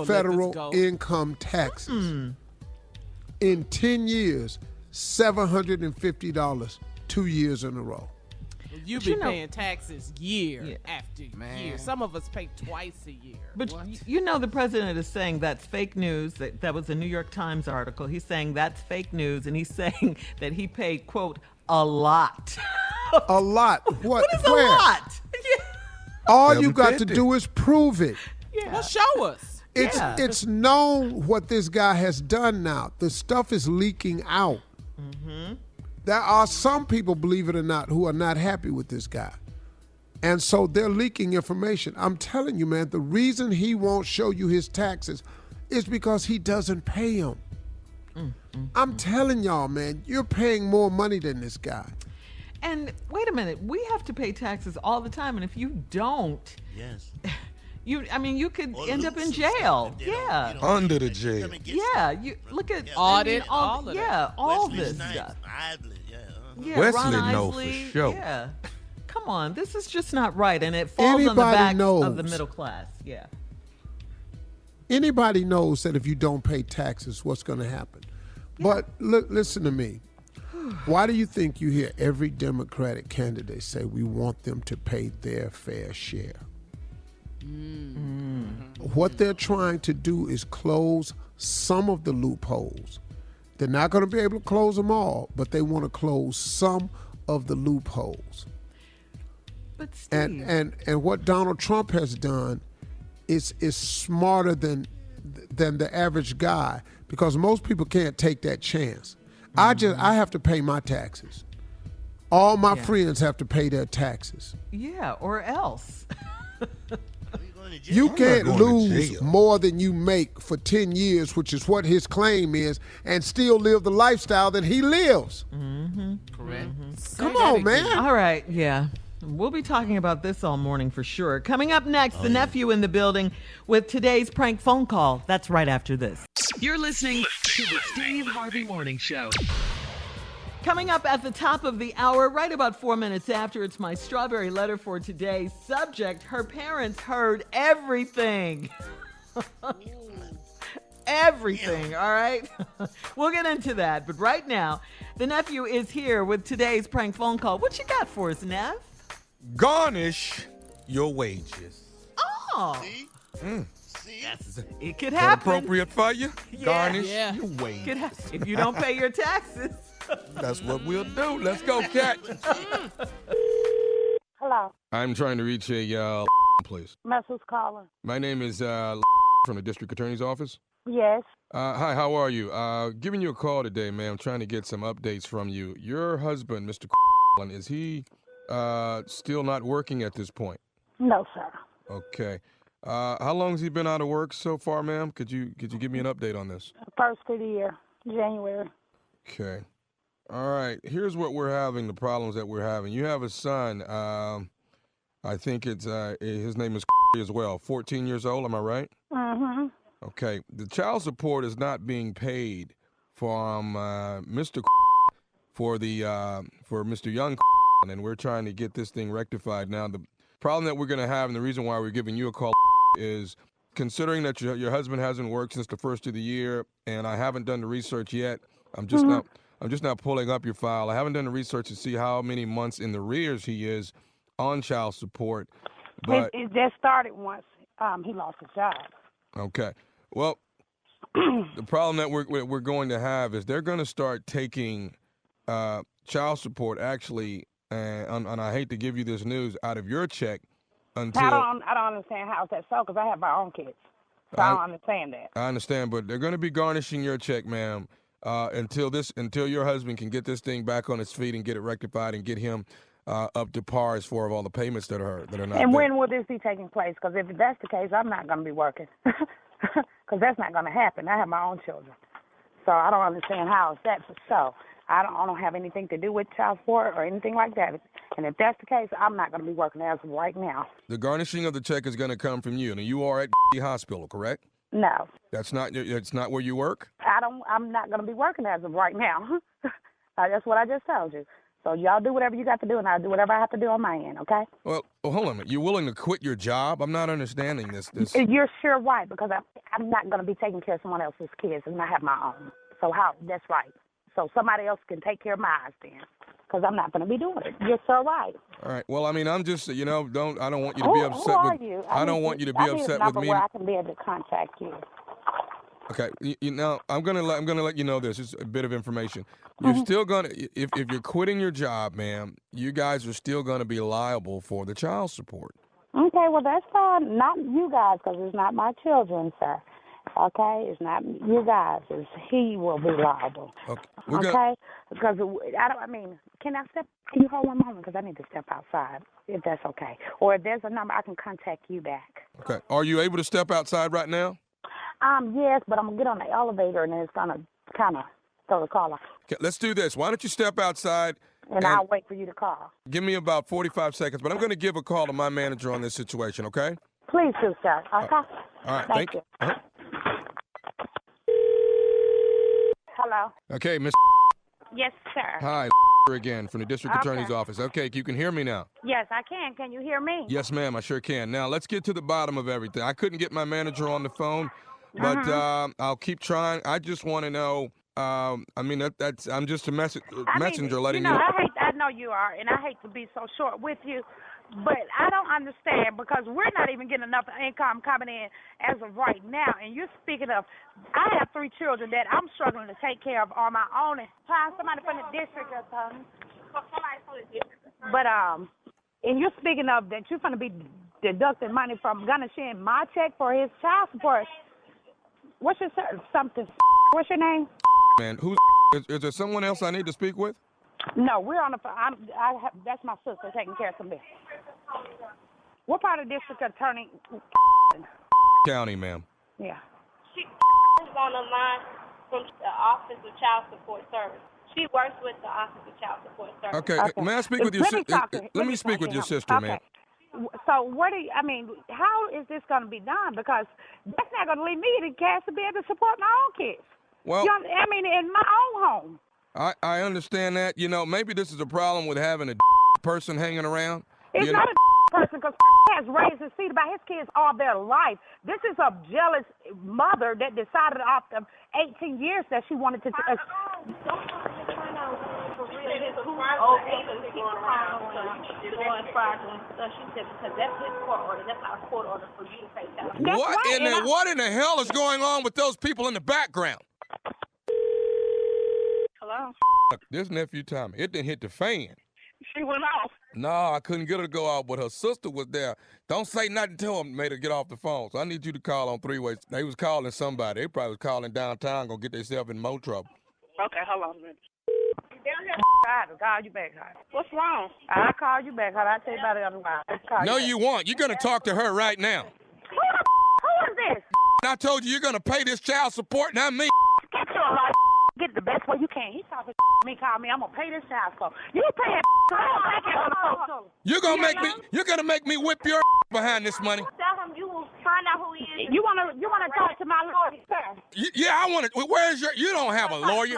federal income taxes. Mm. In 10 years, $750, 2 years in a row. You be paying taxes year after year. Some of us pay twice a year. But the president is saying that's fake news. That was a New York Times article. He's saying that's fake news, and he's saying that he paid, quote, a lot. A lot? What is a lot? All you got to do is prove it. Yeah. Well, show us. It's known what this guy has done now. The stuff is leaking out. Mm-hmm. There are some people, believe it or not, who are not happy with this guy. And so they're leaking information. I'm telling you, man, the reason he won't show you his taxes is because he doesn't pay them. I'm telling y'all, man, you're paying more money than this guy. And wait a minute, we have to pay taxes all the time. And if you don't, you could end up in jail. Yeah. Under the jail. Yeah. You look at audit, all this stuff. Yeah, Wesley Ron knows for Isley, sure. Yeah. Come on, this is just not right, and it falls on the back of the middle class. Yeah. Anybody knows that if you don't pay taxes, what's going to happen. But look, listen to me. Why do you think you hear every Democratic candidate say we want them to pay their fair share? What they're trying to do is close some of the loopholes. They're not going to be able to close them all, but they want to close some of the loopholes. But Steve. And what Donald Trump has done is smarter than the average guy, because most people can't take that chance. I have to pay my taxes. All my friends have to pay their taxes. Yeah, or else. You can't lose more than you make for 10 years, which is what his claim is, and still live the lifestyle that he lives. Mm-hmm. Correct. Mm-hmm. Come on, man. All right, yeah. We'll be talking about this all morning for sure. Coming up next, the nephew in the building with today's prank phone call. That's right after this. You're listening to the Steve Harvey Morning Show. Coming up at the top of the hour, right about 4 minutes after, it's my strawberry letter for today. Subject, her parents heard everything. Everything, all right? We'll get into that. But right now, the nephew is here with today's prank phone call. What you got for us, Nev? Garnish your wages. Oh. See? It could Is that happen. appropriate for you? Yeah. Garnish Yeah. your wages. If you don't pay your taxes. That's what we'll do. Let's go, Cat. Hello. I'm trying to reach a please. Who's calling? My name is from the district attorney's office. Yes. Hi, how are you? Giving you a call today, ma'am. Trying to get some updates from you. Your husband, Mr. is he still not working at this point? No, sir. Okay. How long has he been out of work so far, ma'am? Could you give me an update on this? First of the year, January. Okay. All right. Here's what we're having, the problems that we're having. You have a son. I think it's his name is as well. 14 years old, am I right? Mm-hmm. Okay. The child support is not being paid from Mr. for Mr. Young, and we're trying to get this thing rectified. Now, the problem that we're going to have, and the reason why we're giving you a call, is considering that your husband hasn't worked since the first of the year, and I haven't done the research yet. I'm just now pulling up your file. I haven't done the research to see how many months in the arrears he is on child support. But It just started once he lost his job. okay, well, the problem that we're going to have is they're going to start taking child support actually, and I hate to give you this news, out of your check until I don't understand how that's so, because I have my own kids. So I don't understand that. I understand, but they're going to be garnishing your check, ma'am, until your husband can get this thing back on its feet and get it rectified and get him up to par as far as all the payments that are not. And there. when will this be taking place? Because if that's the case, I'm not going to be working. Because that's not going to happen. I have my own children. So I don't understand how that's so. I don't have anything to do with child support or anything like that. And if that's the case, I'm not going to be working as of right now. The garnishing of the check is going to come from you. Now, you are at the hospital, correct? No. That's not where you work? I'm not going to be working as of right now. That's what I just told you. So y'all do whatever you got to do, and I'll do whatever I have to do on my end, okay? Well, hold on a minute. You're willing to quit your job? I'm not understanding this. You're sure right, because I'm not going to be taking care of someone else's kids, and I have my own. So that's right. So somebody else can take care of mine then, because I'm not going to be doing it. You're so right. All right. Well, I mean, I'm just, I don't want you to be upset who are with. you? I don't want you to be upset with me. Where I can be able to contact you. Okay. Now I'm gonna let you know this. It's a bit of information. You're still gonna, if you're quitting your job, ma'am, you guys are still gonna be liable for the child support. Okay. Well, that's fine. Not you guys, because it's not my children, sir. Okay, it's not you guys. It's he will be liable. Okay, because can you hold one moment? Because I need to step outside, if that's okay. Or if there's a number, I can contact you back. Okay. Are you able to step outside right now? Yes, but I'm going to get on the elevator, and it's going to kind of throw the call off. Okay, let's do this. Why don't you step outside? And I'll wait for you to call. Give me about 45 seconds, but I'm going to give a call to my manager on this situation, okay? Please do, sir. Okay? All right. Thank you. Hello. Okay, Miss. Yes, sir. Hi, again from the district attorney's office. Okay, you can hear me now. Yes, I can. Can you hear me? Yes, ma'am, I sure can. Now, let's get to the bottom of everything. I couldn't get my manager on the phone, but I'll keep trying. I just want to know, I'm just a messenger letting you know. I know you are, and I hate to be so short with you, but I don't understand, because we're not even getting enough income coming in as of right now. And you're speaking of, I have 3 children that I'm struggling to take care of on my own. And find somebody from the district or something. But and you're speaking of that you're going to be deducting money from garnishing my check for his child support. What's your something? What's your name? Man, is there someone else I need to speak with? No, we're on the phone. That's my sister taking care of some business. What part of district attorney? County, ma'am. Yeah. She is on the line from the Office of Child Support Service. She works with the Office of Child Support Service. Okay. May I speak with your sister? Let me speak with your sister, ma'am. So how is this going to be done? Because that's not going to leave me the cash to be able to support my own kids. Well, in my own home. I understand that. Maybe this is a problem with having a person hanging around. It's not a person because has raised his feet about his kids all their life. This is a jealous mother that decided after 18 years that she wanted to. What in the hell is going on with those people in the background? Hello? This nephew Tommy, it didn't hit the fan. She went off. No, I couldn't get her to go out, but her sister was there. Don't say nothing to him, made her get off the phone. So I need you to call on 3-way. They was calling somebody. They probably was calling downtown, gonna get themselves in more trouble. Okay, hold on a minute. I have to call you back, honey. What's wrong? I'll call you back, honey. I'll tell you about it on the line. No, you won't. You're gonna talk to her right now. Who is this? I told you you're gonna pay this child support, not me. Get your life. Get it the best way you can. He's talking me, call me. I'm gonna pay this child support. You pay that. You're gonna make me whip your behind this money. Tell him you will find out who he is. You wanna talk to my lawyer, sir? Yeah, I want to. Where's your? You don't have a lawyer.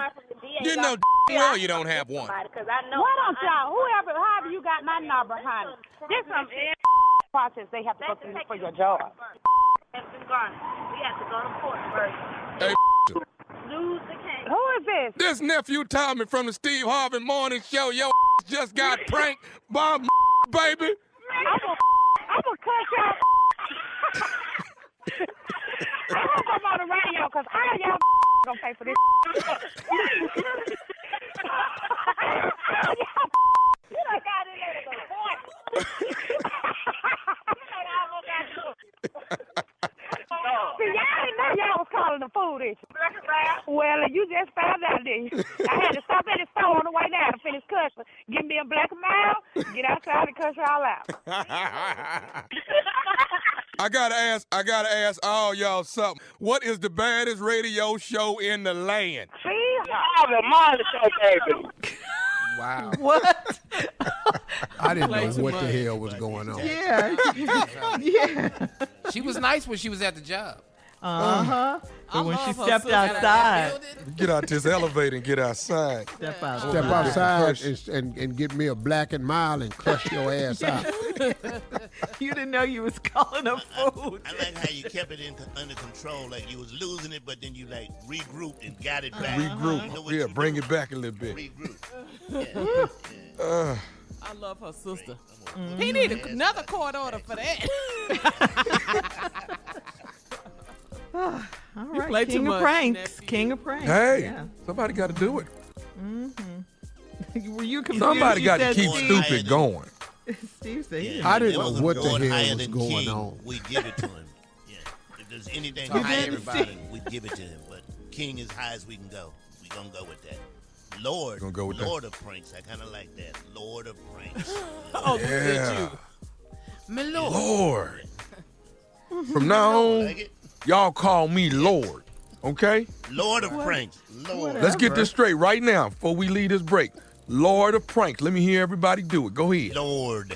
You know well you don't have one. Why don't y'all, however you got my number, honey? This some process they have to go through for your job. We have to go to court first. Hey, Lose the case. Who is this? This nephew Tommy from the Steve Harvey Morning Show. Yo, just got pranked by baby. I'm gonna cut y'all. I'm gonna come on the radio because all y'all gonna pay for this. You done got it at the point. See, y'all didn't know y'all was calling the food issue. Well, you just found out, didn't you? I had to stop at the store on the way down to finish cussing. Give me a black and mild, get outside and cuss y'all out. I gotta ask all y'all something. What is the baddest radio show in the land? See? Harvey Morning Show, baby. Wow. What? I didn't know what the hell was going on. Yeah. Yeah. She was nice when she was at the job. Uh-huh. But when she stepped outside. Get out this elevator and get outside. Step outside. Step outside and get me a black and mild and crush your ass out. You didn't know you was calling her food. I like how you kept it under control, like you was losing it, but then you like regrouped and got it back. Regroup. You know bring it back a little bit. Regroup. Yeah. I love her sister. He need another court order for that. All right, play King too of much, pranks. nephew. King of pranks. Hey, yeah. Somebody got to do it. Were you confused? Somebody got to said keep Steve. stupid going. Steve said he I didn't It know what the going hell higher was than going King, on. we give it to him. Yeah. If there's anything You higher didn't than King, we give it to him. But King is high as we can go. We gonna go with that. Lord, Gonna go with Lord of pranks. I kind of like that. Lord of pranks. Oh, Yeah. My Lord. Lord. From now on, Like it? y'all call me Lord. Okay? Lord of pranks. Lord. Let's get this straight right now before we leave this break. Lord of pranks. Let me hear everybody do it. Go ahead. Lord.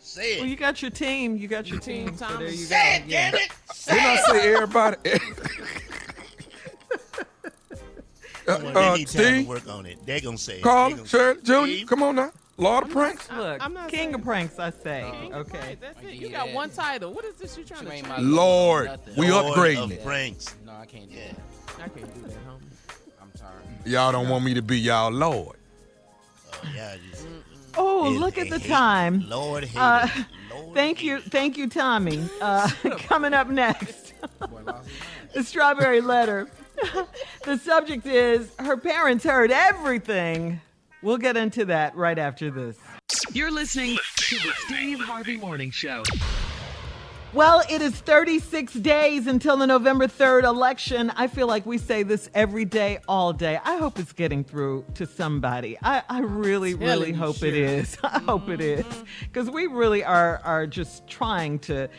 Say it. Well, you got your team. You got your team. Team So Thomas. there you Say go. it, damn it. Didn't I say everybody? They need time to Steve, work on it. They're gonna say it. Carl, They gonna Shirley, say it. Junior, Steve? come on now. Lord of pranks. Look, I'm not King saying- of pranks, I say. King of Okay. pranks, That's it. You Yeah. got one title. What is this you trying You to ain't change? my Lord, nothing. we Lord upgrading of it. pranks. No, I can't do Yeah. that. I can't do that, homie. I'm tired. Y'all don't want me to be y'all Lord. Oh, yeah. Just, Oh, hate- look at the hate- time. Lord hate Uh, it. Lord Thank you, Tommy. Coming up next, the Strawberry Letter. The subject is her parents heard everything. We'll get into that right after this. You're listening to the Steve Harvey Morning Show. Well, it is 36 days until the November 3rd election. I feel like we say this every day, all day. I hope it's getting through to somebody. I really, really hope it is. I hope it is. Because we really are just trying to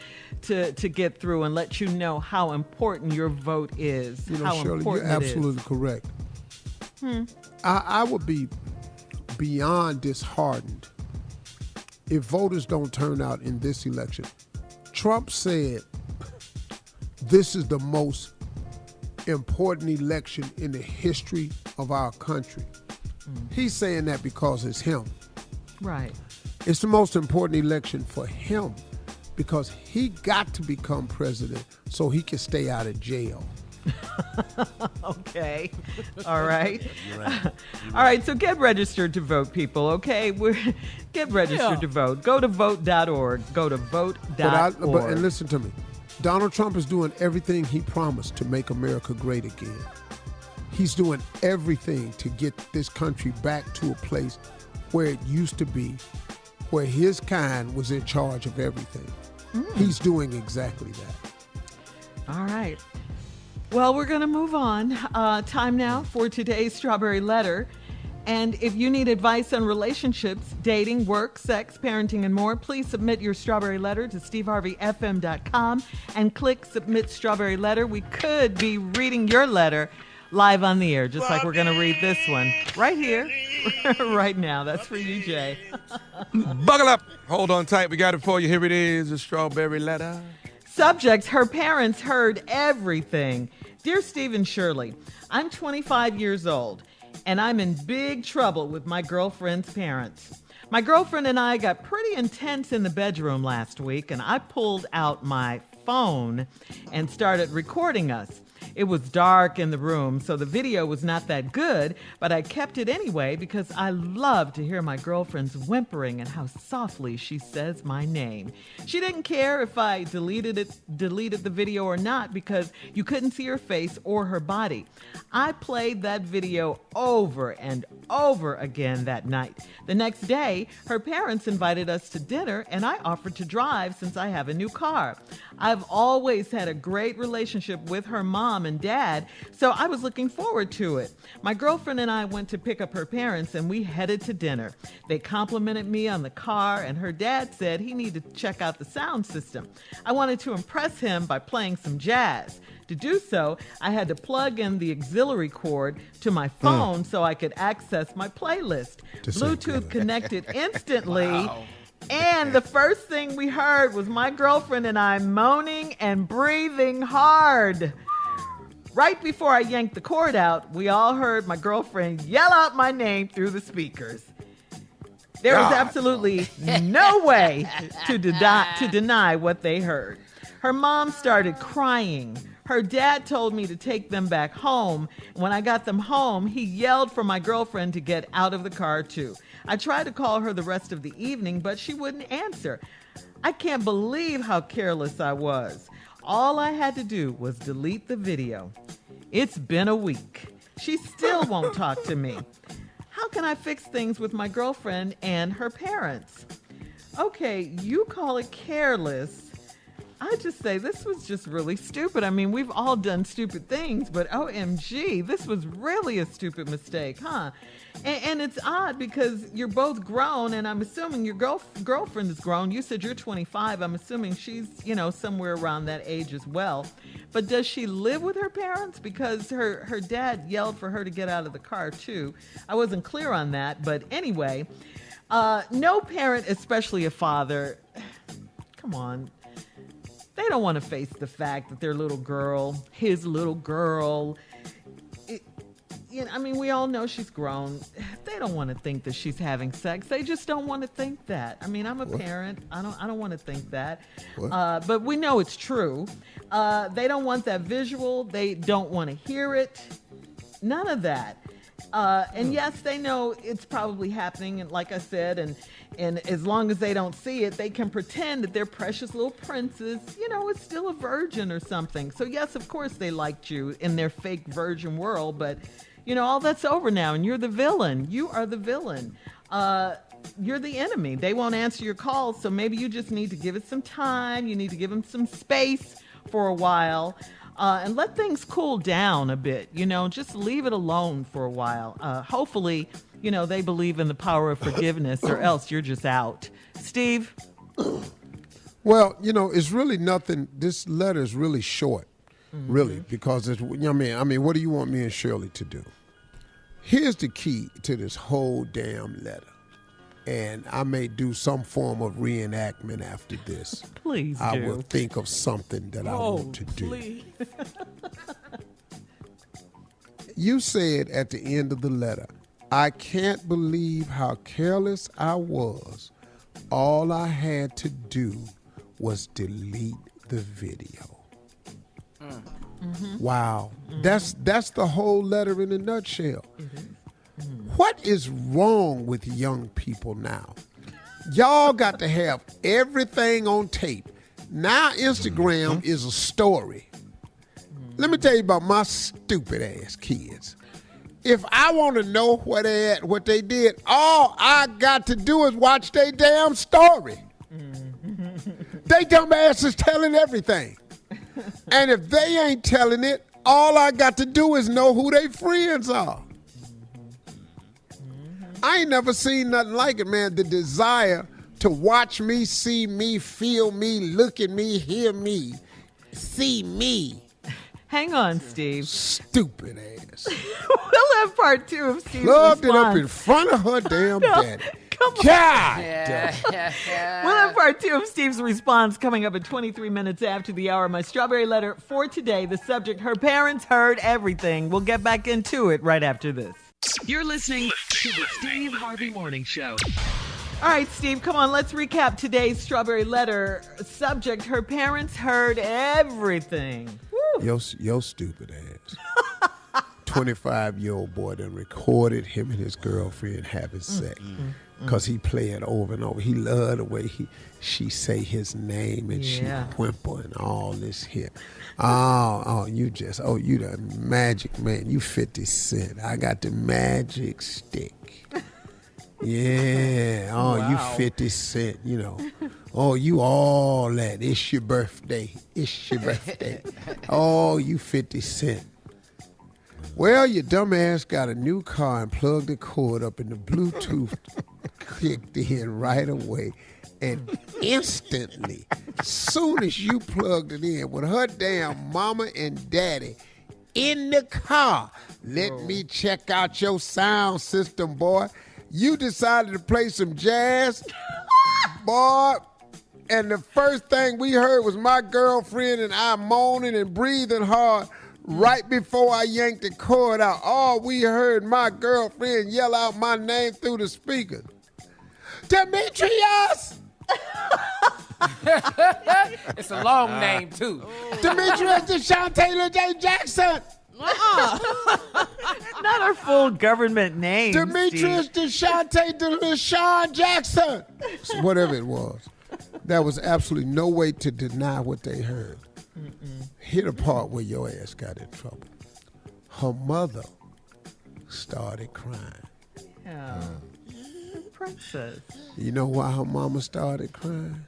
get through and let you know how important your vote is. You know, how Shirley, you're important it is. absolutely correct. I would be beyond disheartened if voters don't turn out in this election. Trump said this is the most important election in the history of our country. He's saying that because it's him. Right. It's the most important election for him because he got to become president so he can stay out of jail. Okay. All right. All right. So get registered to vote, people. Okay. Get registered to vote. Go to vote.org. Go to vote.org. And listen to me. Donald Trump is doing everything he promised to make America great again. He's doing everything to get this country back to a place where it used to be, where his kind was in charge of everything. He's doing exactly that. All right. Well, we're going to move on. Time now for today's Strawberry Letter. And if you need advice on relationships, dating, work, sex, parenting, and more, please submit your Strawberry Letter to steveharveyfm.com and click Submit Strawberry Letter. We could be reading your letter live on the air, just like we're going to read this one right here, right now. That's for you, Jay. Buckle up. Hold on tight. We got it for you. Here it is, a Strawberry Letter. Subject, her parents heard everything. Dear Steve and Shirley, I'm 25 years old, and I'm in big trouble with my girlfriend's parents. My girlfriend and I got pretty intense in the bedroom last week, and I pulled out my phone and started recording us. It was dark in the room, so the video was not that good, but I kept it anyway because I love to hear my girlfriend's whimpering and how softly she says my name. She didn't care if I deleted the video or not because you couldn't see her face or her body. I played that video over and over again that night. The next day, her parents invited us to dinner, and I offered to drive since I have a new car. I've always had a great relationship with her mom and dad, so I was looking forward to it. My girlfriend and I went to pick up her parents, and we headed to dinner. They complimented me on the car, and her dad said he needed to check out the sound system. I wanted to impress him by playing some jazz. To do so, I had to plug in the auxiliary cord to my phone so I could access my playlist. Bluetooth connected instantly. Wow. And the first thing we heard was my girlfriend and I moaning and breathing hard. Right before I yanked the cord out, we all heard my girlfriend yell out my name through the speakers. There was absolutely no way to deny what they heard. Her mom started crying. Her dad told me to take them back home. When I got them home, he yelled for my girlfriend to get out of the car too. I tried to call her the rest of the evening, but she wouldn't answer. I can't believe how careless I was. All I had to do was delete the video. It's been a week. She still won't talk to me. How can I fix things with my girlfriend and her parents? Okay, you call it careless. I just say this was just really stupid. I mean, we've all done stupid things, but OMG, this was really a stupid mistake, huh? And it's odd because you're both grown, and I'm assuming your girlfriend is grown. You said you're 25. I'm assuming she's, somewhere around that age as well. But does she live with her parents? Because her dad yelled for her to get out of the car, too. I wasn't clear on that. But anyway, no parent, especially a father, come on. They don't want to face the fact that their little girl, his little girl, we all know she's grown. They don't want to think that she's having sex. They just don't want to think that. I mean, I'm a parent. I don't want to think that. But we know it's true. They don't want that visual. They don't want to hear it. None of that. And yes, they know it's probably happening, and like I said, and as long as they don't see it, they can pretend that their precious little princess, is still a virgin or something. So yes, of course they liked you in their fake virgin world, but all that's over now, and you're the villain. You are the villain. You're the enemy. They won't answer your calls, so maybe you just need to give it some time. You need to give them some space for a while. And let things cool down a bit, just leave it alone for a while. Hopefully, they believe in the power of forgiveness, or else you're just out. Steve? Well, it's really nothing. This letter is really short, really, because it's, what do you want me and Shirley to do? Here's the key to this whole damn letter. And I may do some form of reenactment after this. Please do. I will think of something that I want to do. Please. You said at the end of the letter, I can't believe how careless I was all I had to do was delete the video. Wow. That's the whole letter in a nutshell. What is wrong with young people now? Y'all got to have everything on tape. Now Instagram is a story. Let me tell you about my stupid ass kids. If I want to know what they did, all I got to do is watch their damn story. They dumb asses telling everything. And if they ain't telling it, all I got to do is know who they friends are. I ain't never seen nothing like it, man. The desire to watch me, see me, feel me, look at me, hear me, see me. Hang on, Steve. Stupid ass. We'll have part 2 of Steve's Plugged response. it up in front of her damn daddy. Come on. God. We'll have part 2 of Steve's response coming up at 23 minutes after the hour. My strawberry letter for today, the subject, her parents heard everything. We'll get back into it right after this. You're listening to the Steve Harvey Morning Show. All right, Steve, come on. Let's recap today's strawberry letter. Subject, her parents heard everything. Yo stupid ass. 25-year-old boy done recorded him and his girlfriend having sex. Because he play it over and over. He loved the way she say his name and she whimper and all this here. You the magic man. You 50 Cent. I got the magic stick. Yeah. Oh, you 50 Cent, you know. Oh, you all that. It's your birthday. It's your birthday. Oh, you 50 Cent. Well, your dumb ass got a new car and plugged the cord up and the Bluetooth kicked in right away. And instantly, soon as you plugged it in with her damn mama and daddy in the car, let me check out your sound system, boy. You decided to play some jazz, boy. And the first thing we heard was my girlfriend and I moaning and breathing hard right before I yanked the cord out. All we heard my girlfriend yell out my name through the speakers. Demetrius! It's a long name, too. Demetrius DeShante J. Jackson! Not our full government name. Demetrius DeShante LaShawn Jackson! Whatever it was. There was absolutely no way to deny what they heard. Hit a part where your ass got in trouble. Her mother started crying. Princess. You know why her mama started crying?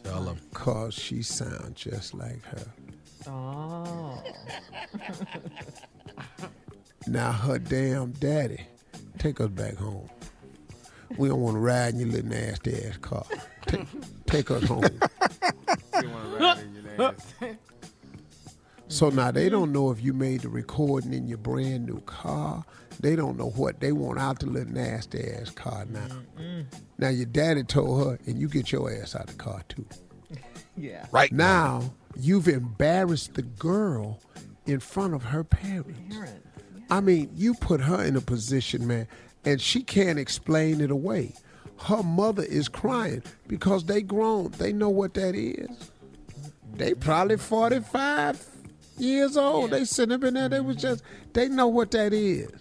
Tell them. Because she sounds just like her. Oh. Now her damn daddy, take us back home. We don't want to ride in your little nasty ass car. Take us home. So now they don't know if you made the recording in your brand new car. They don't know what they want out the little nasty ass car now. Now your daddy told her, and you get your ass out of the car too. Yeah. Right now, you've embarrassed the girl in front of her parents. I mean, you put her in a position, man, and she can't explain it away. Her mother is crying because they grown. They know what that is. They probably 45 years old. They sitting up in there. They know what that is.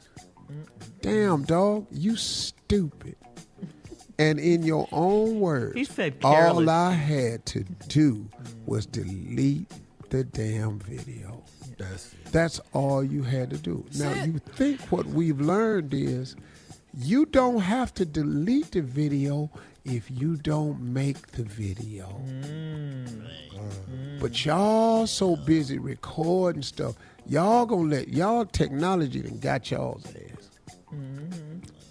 Damn, dog, you stupid. And in your own words, he said careless. All I had to do was delete the damn video. That's all you had to do. Now, you think what we've learned is you don't have to delete the video if you don't make the video. But y'all so busy recording stuff, y'all technology done got y'all's ass.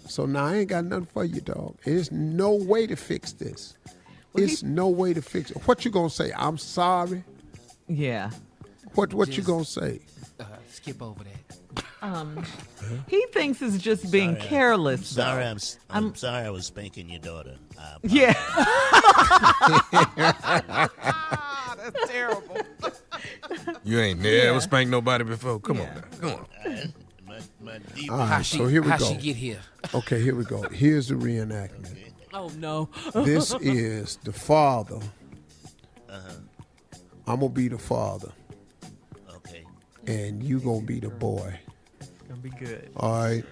So now I ain't got nothing for you, dog. There's no way to fix this. It's no way to fix it. What you gonna say? I'm sorry? Yeah. What you gonna say? Skip over that. He thinks it's just being careless. I'm sorry I was spanking your daughter. Yeah. That's terrible. You ain't never spanked nobody before. Come on now. Come on. All right, so here we go. How she get here? Okay, here we go. Here's the reenactment. Oh, no. This is the father. I'm going to be the father. Okay. And you going to be the boy. It's going to be good. All right.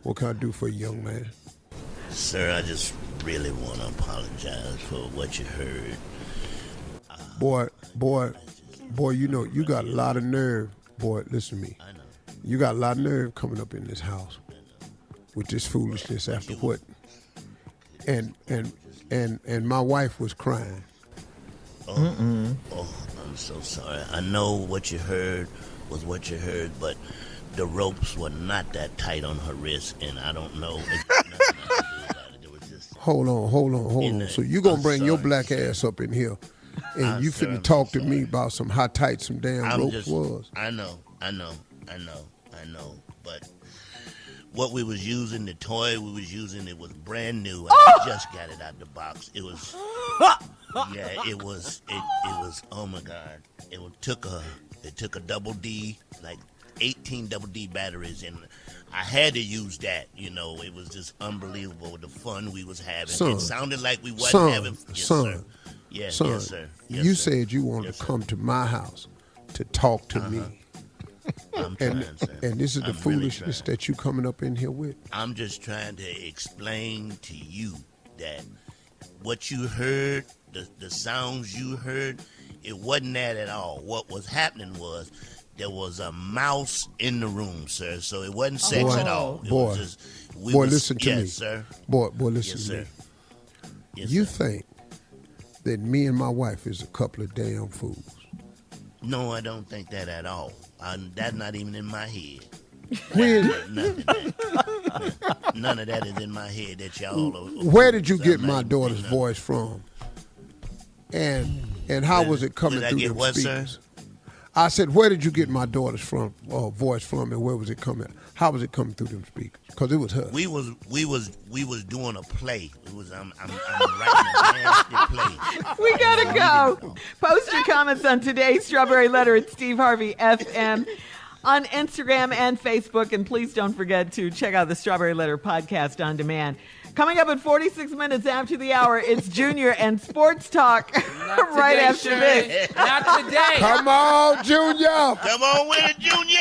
What can I do for you, young man? Sir, I just really want to apologize for what you heard. Boy, you know, you got a lot of nerve. Boy, listen to me. I know. You got a lot of nerve coming up in this house with this foolishness after what? And my wife was crying. Oh, I'm so sorry. I know what you heard was what you heard, but the ropes were not that tight on her wrist, and I don't know. Hold on. So you gonna bring your black ass up in here, and you finna talk to me about how tight some damn ropes was. I know. But what we was using, the toy we was using, it was brand new. I just got it out the box. It was, it was. Oh my God! It took a double D, like 18 double D batteries, and I had to use that. You know, it was just unbelievable the fun we was having. It sounded like we wasn't having. Yes, sir. Yes, sir. Yes, you sir. said you wanted to come to my house to talk to me. I'm trying, sir. And this is the foolishness that you coming up in here with. I'm just trying to explain to you that what you heard, the sounds you heard, it wasn't that at all. What was happening was there was a mouse in the room, sir. So it wasn't sex at all. Listen to me. Sir. Boy, listen to me. Yes, you sir. think that me and my wife is a couple of damn fools? No, I don't think that at all. That's not even in my head. None of that is in my head that y'all are. Where did you get my daughter's voice from? And how was it coming through them speakers? Sir? I said, where did you get my daughter's voice from, and where was it coming? How was it coming through them speakers? Because it was her. We was doing a play. I'm writing a nasty play. We gotta go. Post your comments on today's Strawberry Letter at Steve Harvey FM on Instagram and Facebook, and please don't forget to check out the Strawberry Letter podcast on demand. Coming up at 46 minutes after the hour, it's Junior and Sports Talk right after this. Not today. Come on, Junior. Come on with it, Junior.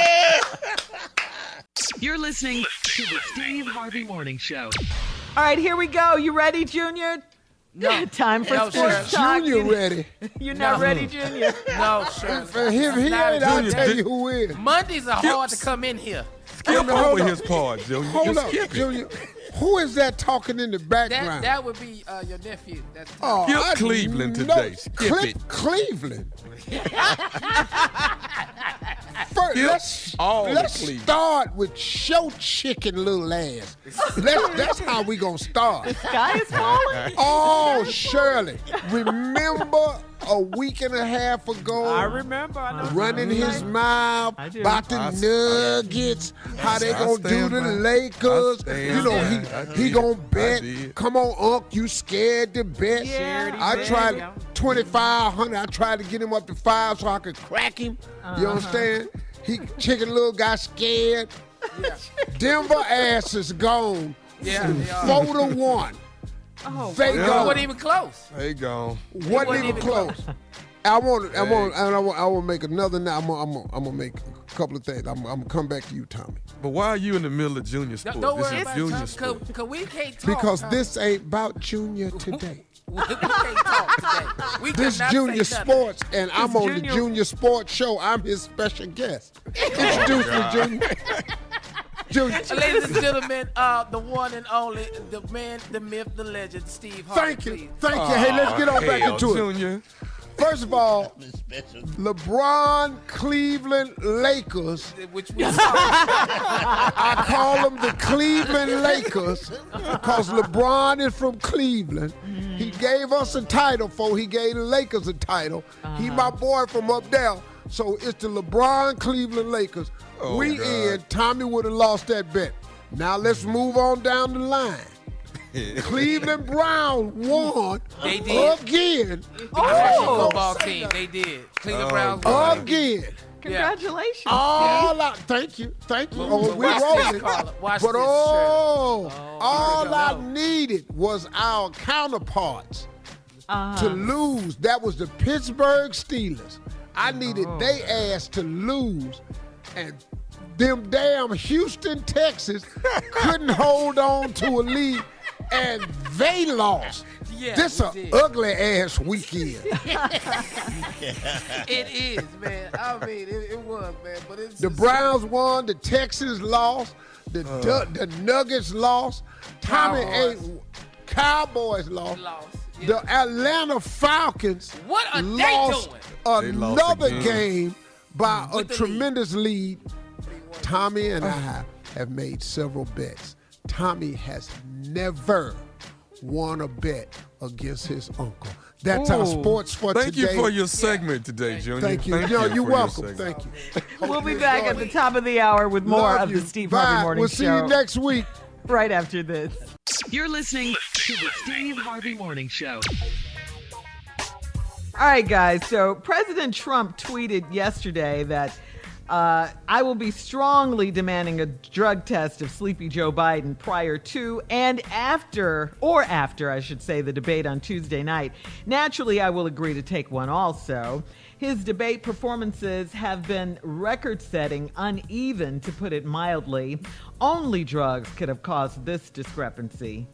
You're listening to the Steve Harvey Morning Show. All right, here we go. You ready, Junior? No. Time for Sports Talk. Junior ready. You're not ready, Junior? No, sure. For him, he ain't. I'll tell you who is. Mondays are hard to come in here. Skip over his part, Junior. Hold up, Junior. Who is that talking in the background? That would be your nephew. That's Skip Cleveland today. Skip it. Cleveland. First, let's start with show chicken little ass. That's how we gonna start. The sky is falling. Oh, Shirley, remember a week and a half ago? I remember. I know running his mouth about the Nuggets, how they gonna do the Lakers. You know, he gonna bet. Come on, Unc, you scared to bet? Yeah, I tried 2,500. I tried to get him up to 5 so I could crack him. You understand? Chicken little guy scared. Yeah. Denver ass is gone. Yeah, 4-1. Oh, they It gone. wasn't even close. They gone. Wasn't even close. I want to make another. Now I'm gonna make a couple of things. I'm gonna come back to you, Tommy. But why are you in the middle of junior sports? Don't This worry is about junior it, sports. because we can't talk. Because this ain't about Junior today. We can't talk today. We This cannot Junior say nothing. Sports, and I'm on the Junior Sports Show. I'm his special guest. Introduce me, Junior. Junior. Ladies and gentlemen, the one and only, the man, the myth, the legend, Steve Harvey. Thank you. Hey, let's get on back into Junior. it. First of all, LeBron Cleveland Lakers. Which we I call them the Cleveland Lakers because LeBron is from Cleveland. He gave us a title before he gave the Lakers a title. He my boy from up there. So it's the LeBron Cleveland Lakers. Oh, we God. in. Tommy would have lost that bet. Now let's move on down the line. Cleveland Brown won They did. again. National football team. They did. Cleveland Browns won. Again. Congratulations. Thank you. Well, We rolling. But all I know. needed was our counterparts to lose. That was the Pittsburgh Steelers. I needed they ass to lose, and them damn Houston Texans couldn't hold on to a lead, and they lost. Yeah, this a ugly ass weekend. It is, man. I mean, it was, man. But it's The Browns won. The Texans lost. The Nuggets lost. Cowboys lost. Yeah. The Atlanta Falcons What are lost they doing? another game by a tremendous lead. Tommy and I have made several bets. Tommy has never won a bet against his uncle. That's our sports for Thank today. you for your segment today, Junior. Thank you. You're welcome. Thank you. We'll be back at the top of the hour with more of the Steve Harvey Morning Show. We'll see you next week. Right after this. You're listening to the Steve Harvey Morning Show. All right, guys. So President Trump tweeted yesterday that I will be strongly demanding a drug test of Sleepy Joe Biden prior to and after, I should say, the debate on Tuesday night. Naturally, I will agree to take one also. His debate performances have been record-setting, uneven, to put it mildly. Only drugs could have caused this discrepancy.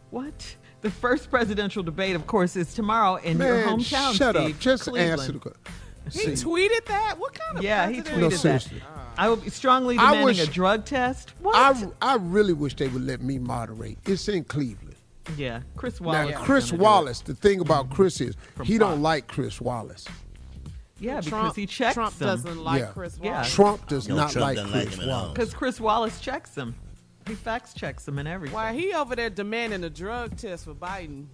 What? The first presidential debate, of course, is tomorrow in your hometown, shut Steve, up. Just Cleveland. answer the question. He tweeted that? What kind of Yeah, he president? tweeted that. I will be strongly demanding a drug test. What? I really wish they would let me moderate. It's in Cleveland. Yeah, Chris Wallace. Now, Chris Wallace, the thing about Chris is he don't like Chris Wallace. Yeah, because he checks Trump him. doesn't like Chris Wallace. Trump does not Trump like doesn't Chris him at all. Wallace. Because Chris Wallace checks him. He fact checks him and everything. Why he over there demanding a drug test for Biden?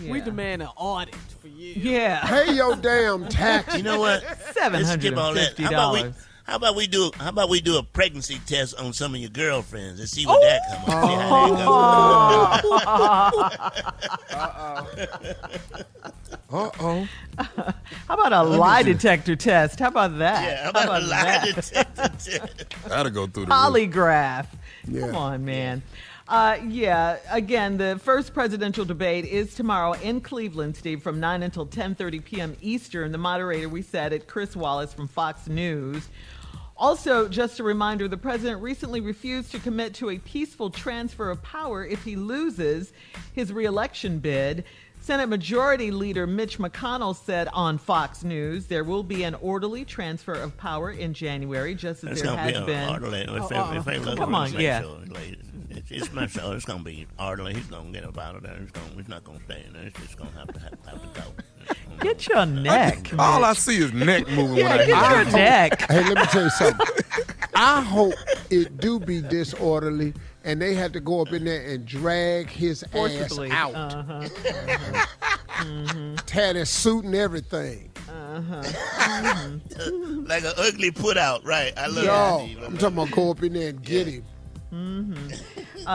We demand an audit for you. Yeah. Pay your damn tax. You know what? $750. Let's skip all that. How about we do a pregnancy test on some of your girlfriends and see what that comes up. Uh-oh. How about a lie detector test? How about that? Yeah, how about a lie detector test? That'll go through the Polygraph. Yeah. Come on, man. Again, the first presidential debate is tomorrow in Cleveland, Steve, from 9 until 10:30 p.m. Eastern. The moderator, we said it, Chris Wallace from Fox News. Also, just a reminder, the president recently refused to commit to a peaceful transfer of power if he loses his re-election bid. Senate Majority Leader Mitch McConnell said on Fox News there will be an orderly transfer of power in January, just as there has been. Come on, yeah. It's my show. It's going to be orderly. He's going to get up out of there. He's not going to stay in there. It's just going to have to go. Get your neck. All I see is neck moving when I Get hear your that. neck. Hey, let me tell you something. I hope it do be disorderly and they had to go up in there and drag his Forcibly. ass out. Tear his suit and everything. Like an ugly put out, right? I love Yo, Steve. I'm talking about go up in there and get him.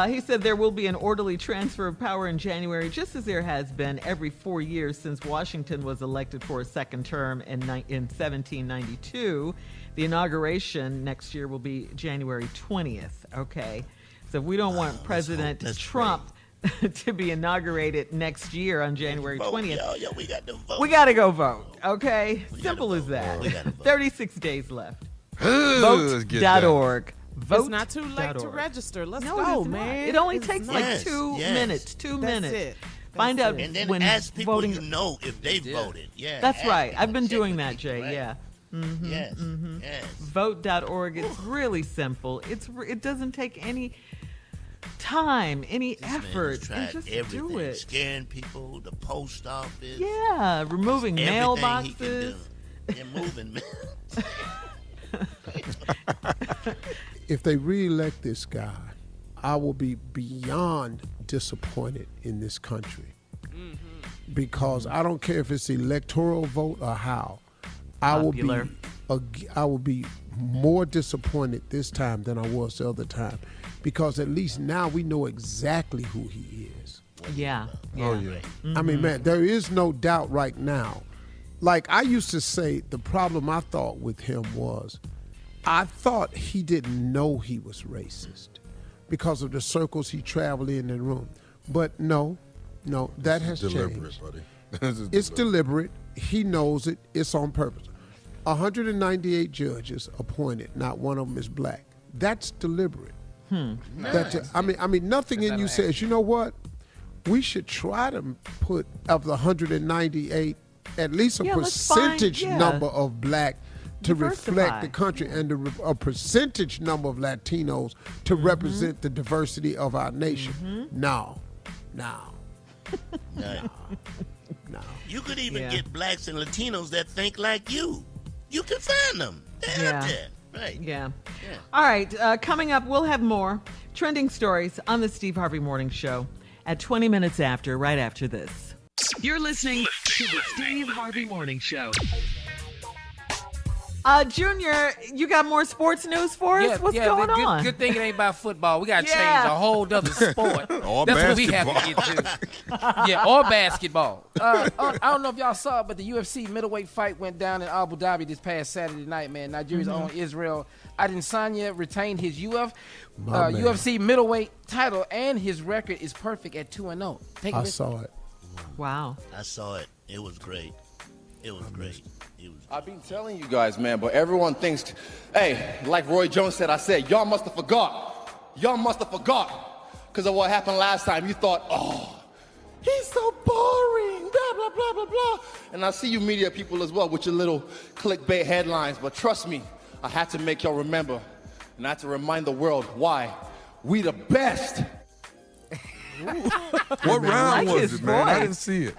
He said there will be an orderly transfer of power in January, just as there has been every 4 years since Washington was elected for a second term in 1792. The inauguration next year will be January 20th. Okay, so we don't want President Trump to be inaugurated next year on January 20th. Yo, we got to vote. We got to go vote. Okay, simple as that. 36 days left. Vote.org. It's not too late to register. Let's go, man. It only takes like 2 minutes. 2 minutes. It. Find out And then when ask people voting. you know if they voted. Yeah, That's right. them. I've been Check doing with that, people, Jay. right? Yeah. Yes. Vote.org. It's really simple. It doesn't take any time, any effort. Tried Just everything. do it. Scaring people, the post office. Yeah, removing Everything he can mailboxes. do. And moving. If they re-elect this guy, I will be beyond disappointed in this country. Because I don't care if it's electoral vote or how. I will be more disappointed this time than I was the other time. Because at least now we know exactly who he is. Yeah. I mean, man, there is no doubt right now like I used to say, the problem I thought with him was, I thought he didn't know he was racist because of the circles he traveled in the room. But no, that has changed. Buddy. It's deliberate. He knows it. It's on purpose. 198 judges appointed. Not one of them is black. That's deliberate. Nice. I mean, nothing in you says, you know what? We should try to put, of the 198, at least a percentage number of black to reflect the country, and a percentage number of Latinos to represent the diversity of our nation. No. You could even get blacks and Latinos that think like you. You can find them. They're out there. Right. Yeah. All right. Coming up, we'll have more trending stories on the Steve Harvey Morning Show at 20 minutes after, right after this. You're listening to the Steve Harvey Morning Show. Junior, you got more sports news for us? What's going on? Good thing it ain't about football. We got to change a whole other sport. Or That's basketball. what we have to get to. Or basketball. I don't know if y'all saw it, but the UFC middleweight fight went down in Abu Dhabi this past Saturday night, man. Nigeria's own Israel Adesanya retained his UFC middleweight title, and his record is perfect at 2-0. I saw it. Wow. I saw it. It was great. I've been telling you guys, man, but everyone thinks, hey, like Roy Jones said, I said, y'all must have forgot. Y'all must have forgot because of what happened last time. You thought, oh, he's so boring, blah, blah, blah, blah, blah. And I see you media people as well with your little clickbait headlines, but trust me, I had to make y'all remember, and I had to remind the world why we the best. What round was it, man? I didn't see it.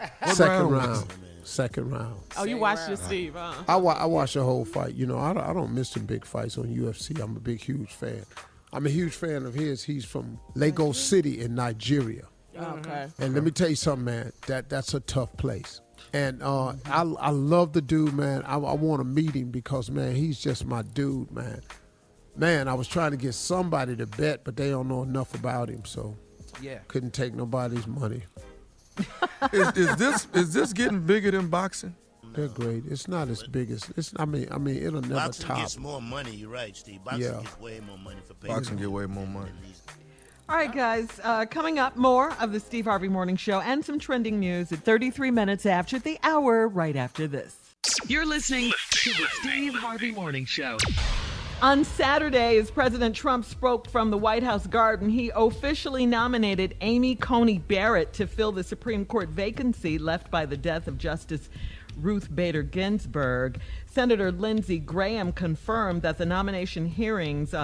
Second round. Oh, you watched it, Steve, huh? I watched the whole fight. You know, I don't miss the big fights on UFC. I'm a huge fan. I'm a huge fan of his. He's from Lagos City in Nigeria. Okay. And let me tell you something, man. That's a tough place. And I love the dude, man. I want to meet him because, man, he's just my dude, man. Man, I was trying to get somebody to bet, but they don't know enough about him, so couldn't take nobody's money. Is this getting bigger than boxing? They're great. It's not as big as I mean, it'll never Boxing top. gets more money. You're right, Steve. Boxing gets way more money for pay. Boxing get way more money. All right, guys. Coming up, more of the Steve Harvey Morning Show and some trending news at 33 minutes after the hour, right after this. You're listening to the Steve Harvey Morning Show. On Saturday, as President Trump spoke from the White House garden, he officially nominated Amy Coney Barrett to fill the Supreme Court vacancy left by the death of Justice Ruth Bader Ginsburg. Senator Lindsey Graham confirmed that the nomination hearings,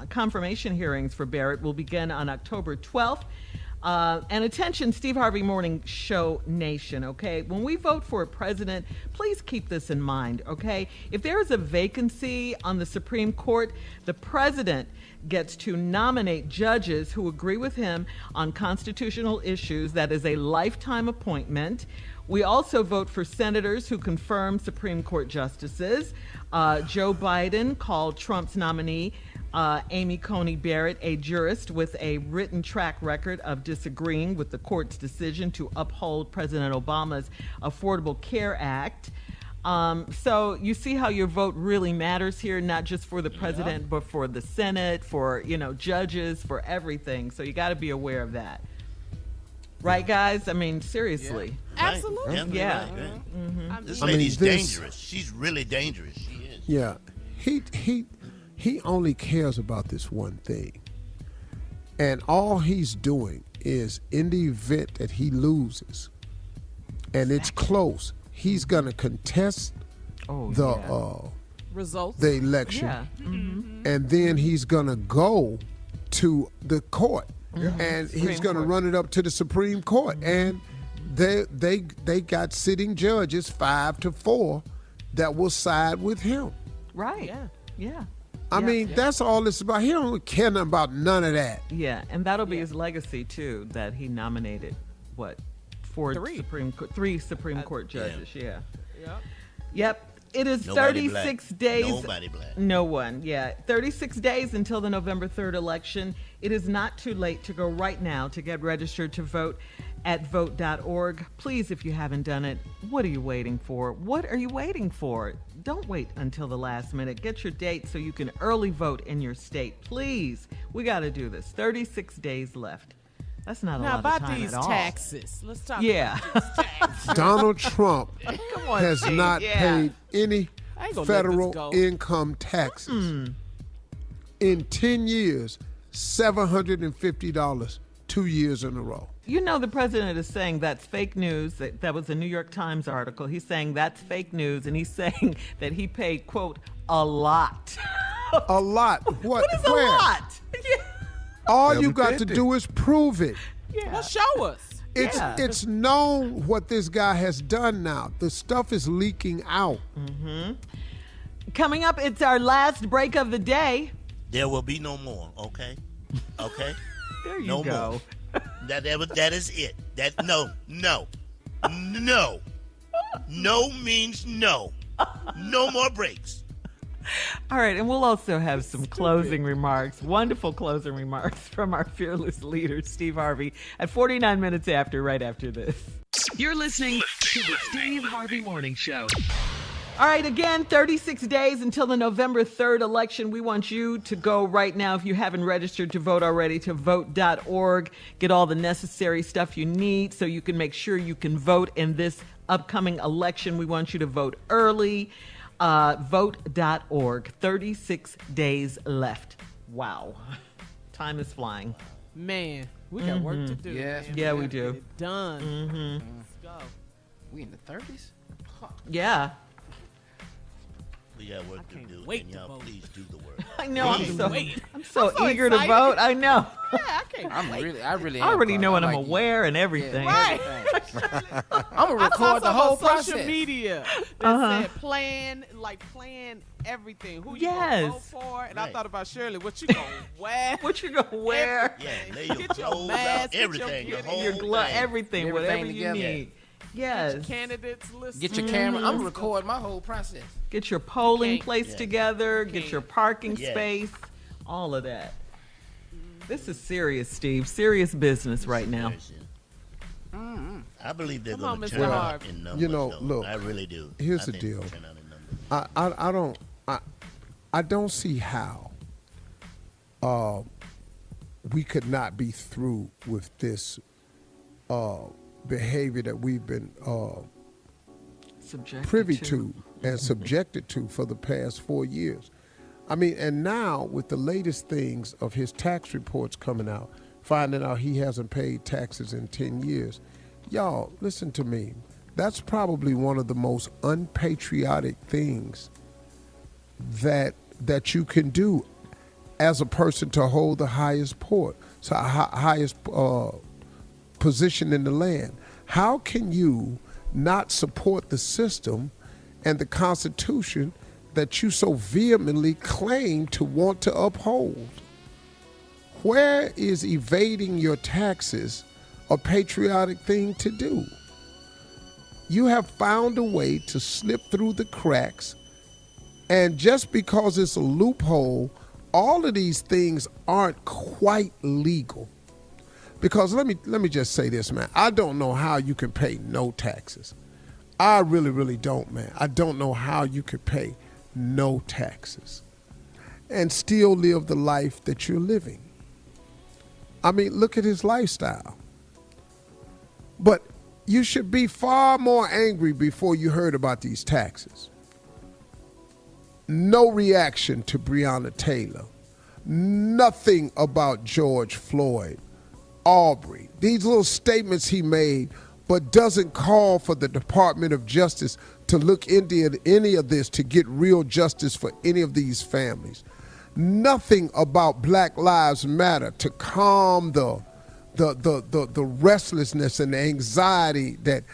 confirmation hearings for Barrett will begin on October 12th. And attention, Steve Harvey Morning Show Nation, okay? When we vote for a president, please keep this in mind, okay? If there is a vacancy on the Supreme Court, the president gets to nominate judges who agree with him on constitutional issues. That is a lifetime appointment. We also vote for senators who confirm Supreme Court justices. Joe Biden called Trump's nominee, Amy Coney Barrett, a jurist with a written track record of disagreeing with the court's decision to uphold President Obama's Affordable Care Act. So you see how your vote really matters here, not just for the president, but for the Senate, for, judges, for everything. So you got to be aware of that. Right, guys? I mean, seriously. Yeah. Absolutely. Yeah. Right. Mm-hmm. This lady's dangerous. She's really dangerous. She is. Yeah. He only cares about this one thing. And all he's doing is, in the event that he loses, and it's close, he's going to contest results, the election. Yeah. Mm-hmm. And then he's going to go to the court. Mm-hmm. And he's going to run it up to the Supreme Court. Mm-hmm. And they got sitting judges 5-4 that will side with him. Right. Yeah. I mean, that's all it's about. He don't care nothing about none of that. Yeah, and that'll be his legacy, too, that he nominated, three Supreme Court judges. Yep. It is Nobody 36 black. days. Nobody black. No one, yeah. 36 days until the November 3rd election. It is not too late to go right now to get registered to vote at vote.org. Please, if you haven't done it, what are you waiting for? What are you waiting for? Don't wait until the last minute. Get your date so you can early vote in your state. Please, we got to do this. 36 days left. That's not a lot of time about these at all. taxes. Let's talk Yeah. about these taxes. Donald Trump Come on, has Steve. not Yeah. paid any I ain't gonna let federal this go. income taxes. In 10 years, $750, 2 years in a row. You know, the president is saying that's fake news. That was a New York Times article. He's saying that's fake news, and he's saying that he paid, quote, a lot. A lot. What is a where? lot? All you got to do is prove it. Yeah. Well, show us. It's known what this guy has done now. The stuff is leaking out. Mm-hmm. Coming up, it's our last break of the day. There will be no more, okay? Okay? There you no go. More. That is it. No. No means no. No more breaks. All right, and we'll also have some closing remarks, wonderful closing remarks from our fearless leader, Steve Harvey, at 49 minutes after, right after this. You're listening to the Steve Harvey Morning Show. All right, again, 36 days until the November 3rd election. We want you to go right now, if you haven't registered to vote already, to vote.org. Get all the necessary stuff you need so you can make sure you can vote in this upcoming election. We want you to vote early. Vote.org. 36 days left. Wow. Time is flying. Man, we got work to do. Yes, man. Yeah, we gotta do. get it done. Mm-hmm. Let's go. We in the 30s? Yeah. We got work to do. wait and to y'all vote. please do the work. I know. I'm so I'm eager to excited. vote. I know. Yeah, I can't I really I am, already Carla. know what I I'm like you. aware and everything. Right. I'm going to record the whole process. Social media that said plan everything. Who you gonna vote for? And I thought about Shirley. What you gonna wear? What you gonna wear? Yeah, lay your Get your clothes mask, out, get everything, your the kitty, whole Your glove, thing. everything, whatever you together. need. Yes. Get your candidates list. Get your camera. I'm going to record my whole process. Get your polling can't- place yeah. together. Get your parking Yeah. space. All of that. This is serious, Steve. Serious business right now. I believe they're Come on, going to Mr. turn Harv. out in numbers. You know, though. look, I really do. here's I the think deal. they'll turn out in numbers. I don't see how we could not be through with this behavior that we've been privy to and subjected to for the past 4 years. I mean, and now with the latest things of his tax reports coming out, finding out he hasn't paid taxes in 10 years. Y'all, listen to me. That's probably one of the most unpatriotic things that you can do as a person to hold the highest highest position in the land. How can you not support the system and the Constitution that you so vehemently claim to want to uphold? Where is evading your taxes a patriotic thing to do? You have found a way to slip through the cracks, and just because it's a loophole, all of these things aren't quite legal. Because let me just say this, man. I don't know how you can pay no taxes. I really, really don't, man. I don't know how you could pay no taxes and still live the life that you're living. I mean, look at his lifestyle. But you should be far more angry before you heard about these taxes. No reaction to Breonna Taylor. Nothing about George Floyd, Aubrey. These little statements he made, but doesn't call for the Department of Justice to look into any of this to get real justice for any of these families. Nothing about Black Lives Matter to calm the restlessness and the anxiety that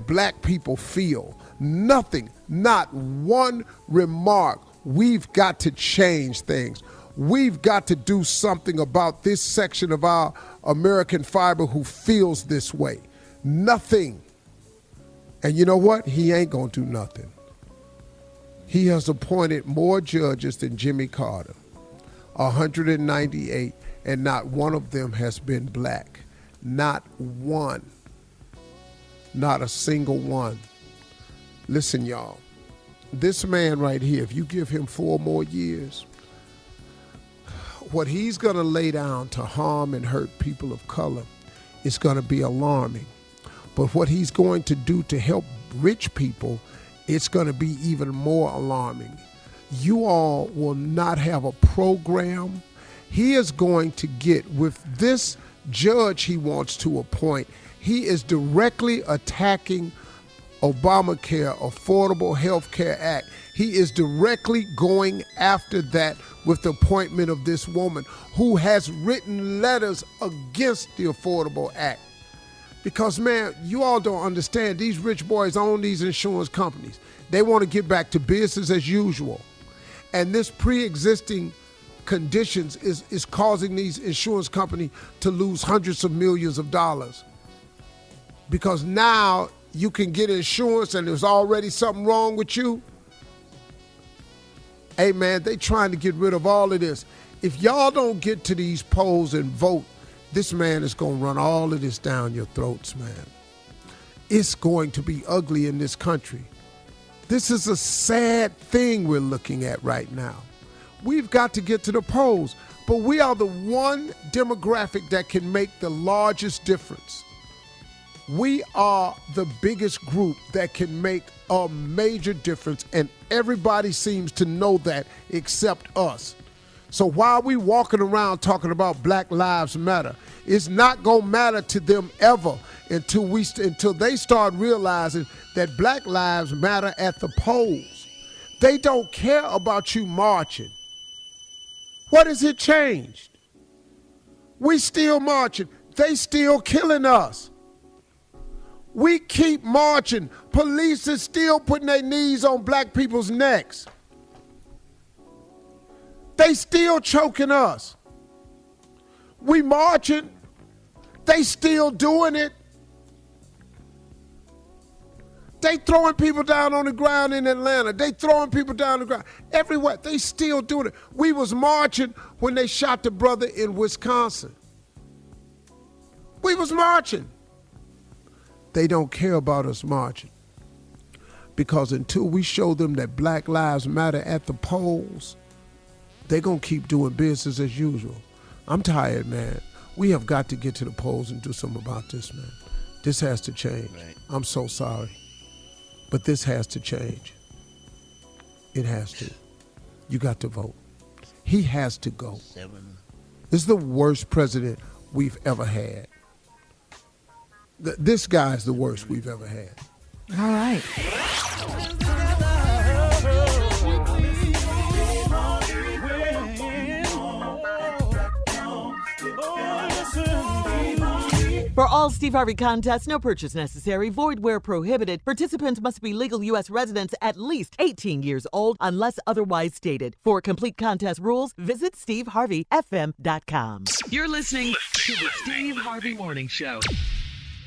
black people feel. Nothing, not one remark. We've got to change things. We've got to do something about this section of our American fiber who feels this way. Nothing. And you know what? He ain't going to do nothing. He has appointed more judges than Jimmy Carter, 198, and not one of them has been black. Not one. Not a single one. Listen, y'all. This man right here, if you give him 4 more years, what he's going to lay down to harm and hurt people of color is going to be alarming. But what he's going to do to help rich people, it's going to be even more alarming. You all will not have a program. He is going to get, with this judge he wants to appoint, he is directly attacking Obamacare, Affordable Health Care Act. He is directly going after that with the appointment of this woman who has written letters against the Affordable Act. Because, man, you all don't understand. These rich boys own these insurance companies. They want to get back to business as usual. And this pre-existing conditions is causing these insurance companies to lose hundreds of millions of dollars. Because now you can get insurance and there's already something wrong with you. Hey, man, they trying to get rid of all of this. If y'all don't get to these polls and vote, this man is going to run all of this down your throats, man. It's going to be ugly in this country. This is a sad thing we're looking at right now. We've got to get to the polls, but we are the one demographic that can make the largest difference. We are the biggest group that can make a major difference, and everybody seems to know that except us. So why are we walking around talking about Black Lives Matter? It's not going to matter to them ever until they start realizing that Black Lives Matter at the polls. They don't care about you marching. What has it changed? We still marching. They still killing us. We keep marching. Police is still putting their knees on black people's necks. They still choking us. We marching. They still doing it. They throwing people down on the ground in Atlanta. They throwing people down on the ground. Everywhere. They still doing it. We was marching when they shot the brother in Wisconsin. We was marching. They don't care about us marching. Because until we show them that Black Lives Matter at the polls, they're going to keep doing business as usual. I'm tired, man. We have got to get to the polls and do something about this, man. This has to change. Right. I'm so sorry. But this has to change. It has to. You got to vote. He has to go. This is the worst president we've ever had. This guy is the worst we've ever had. All right. For all Steve Harvey contests, no purchase necessary, void where prohibited. Participants must be legal U.S. residents at least 18 years old unless otherwise stated. For complete contest rules, visit SteveHarveyFM.com. You're listening to the Steve Harvey Morning Show.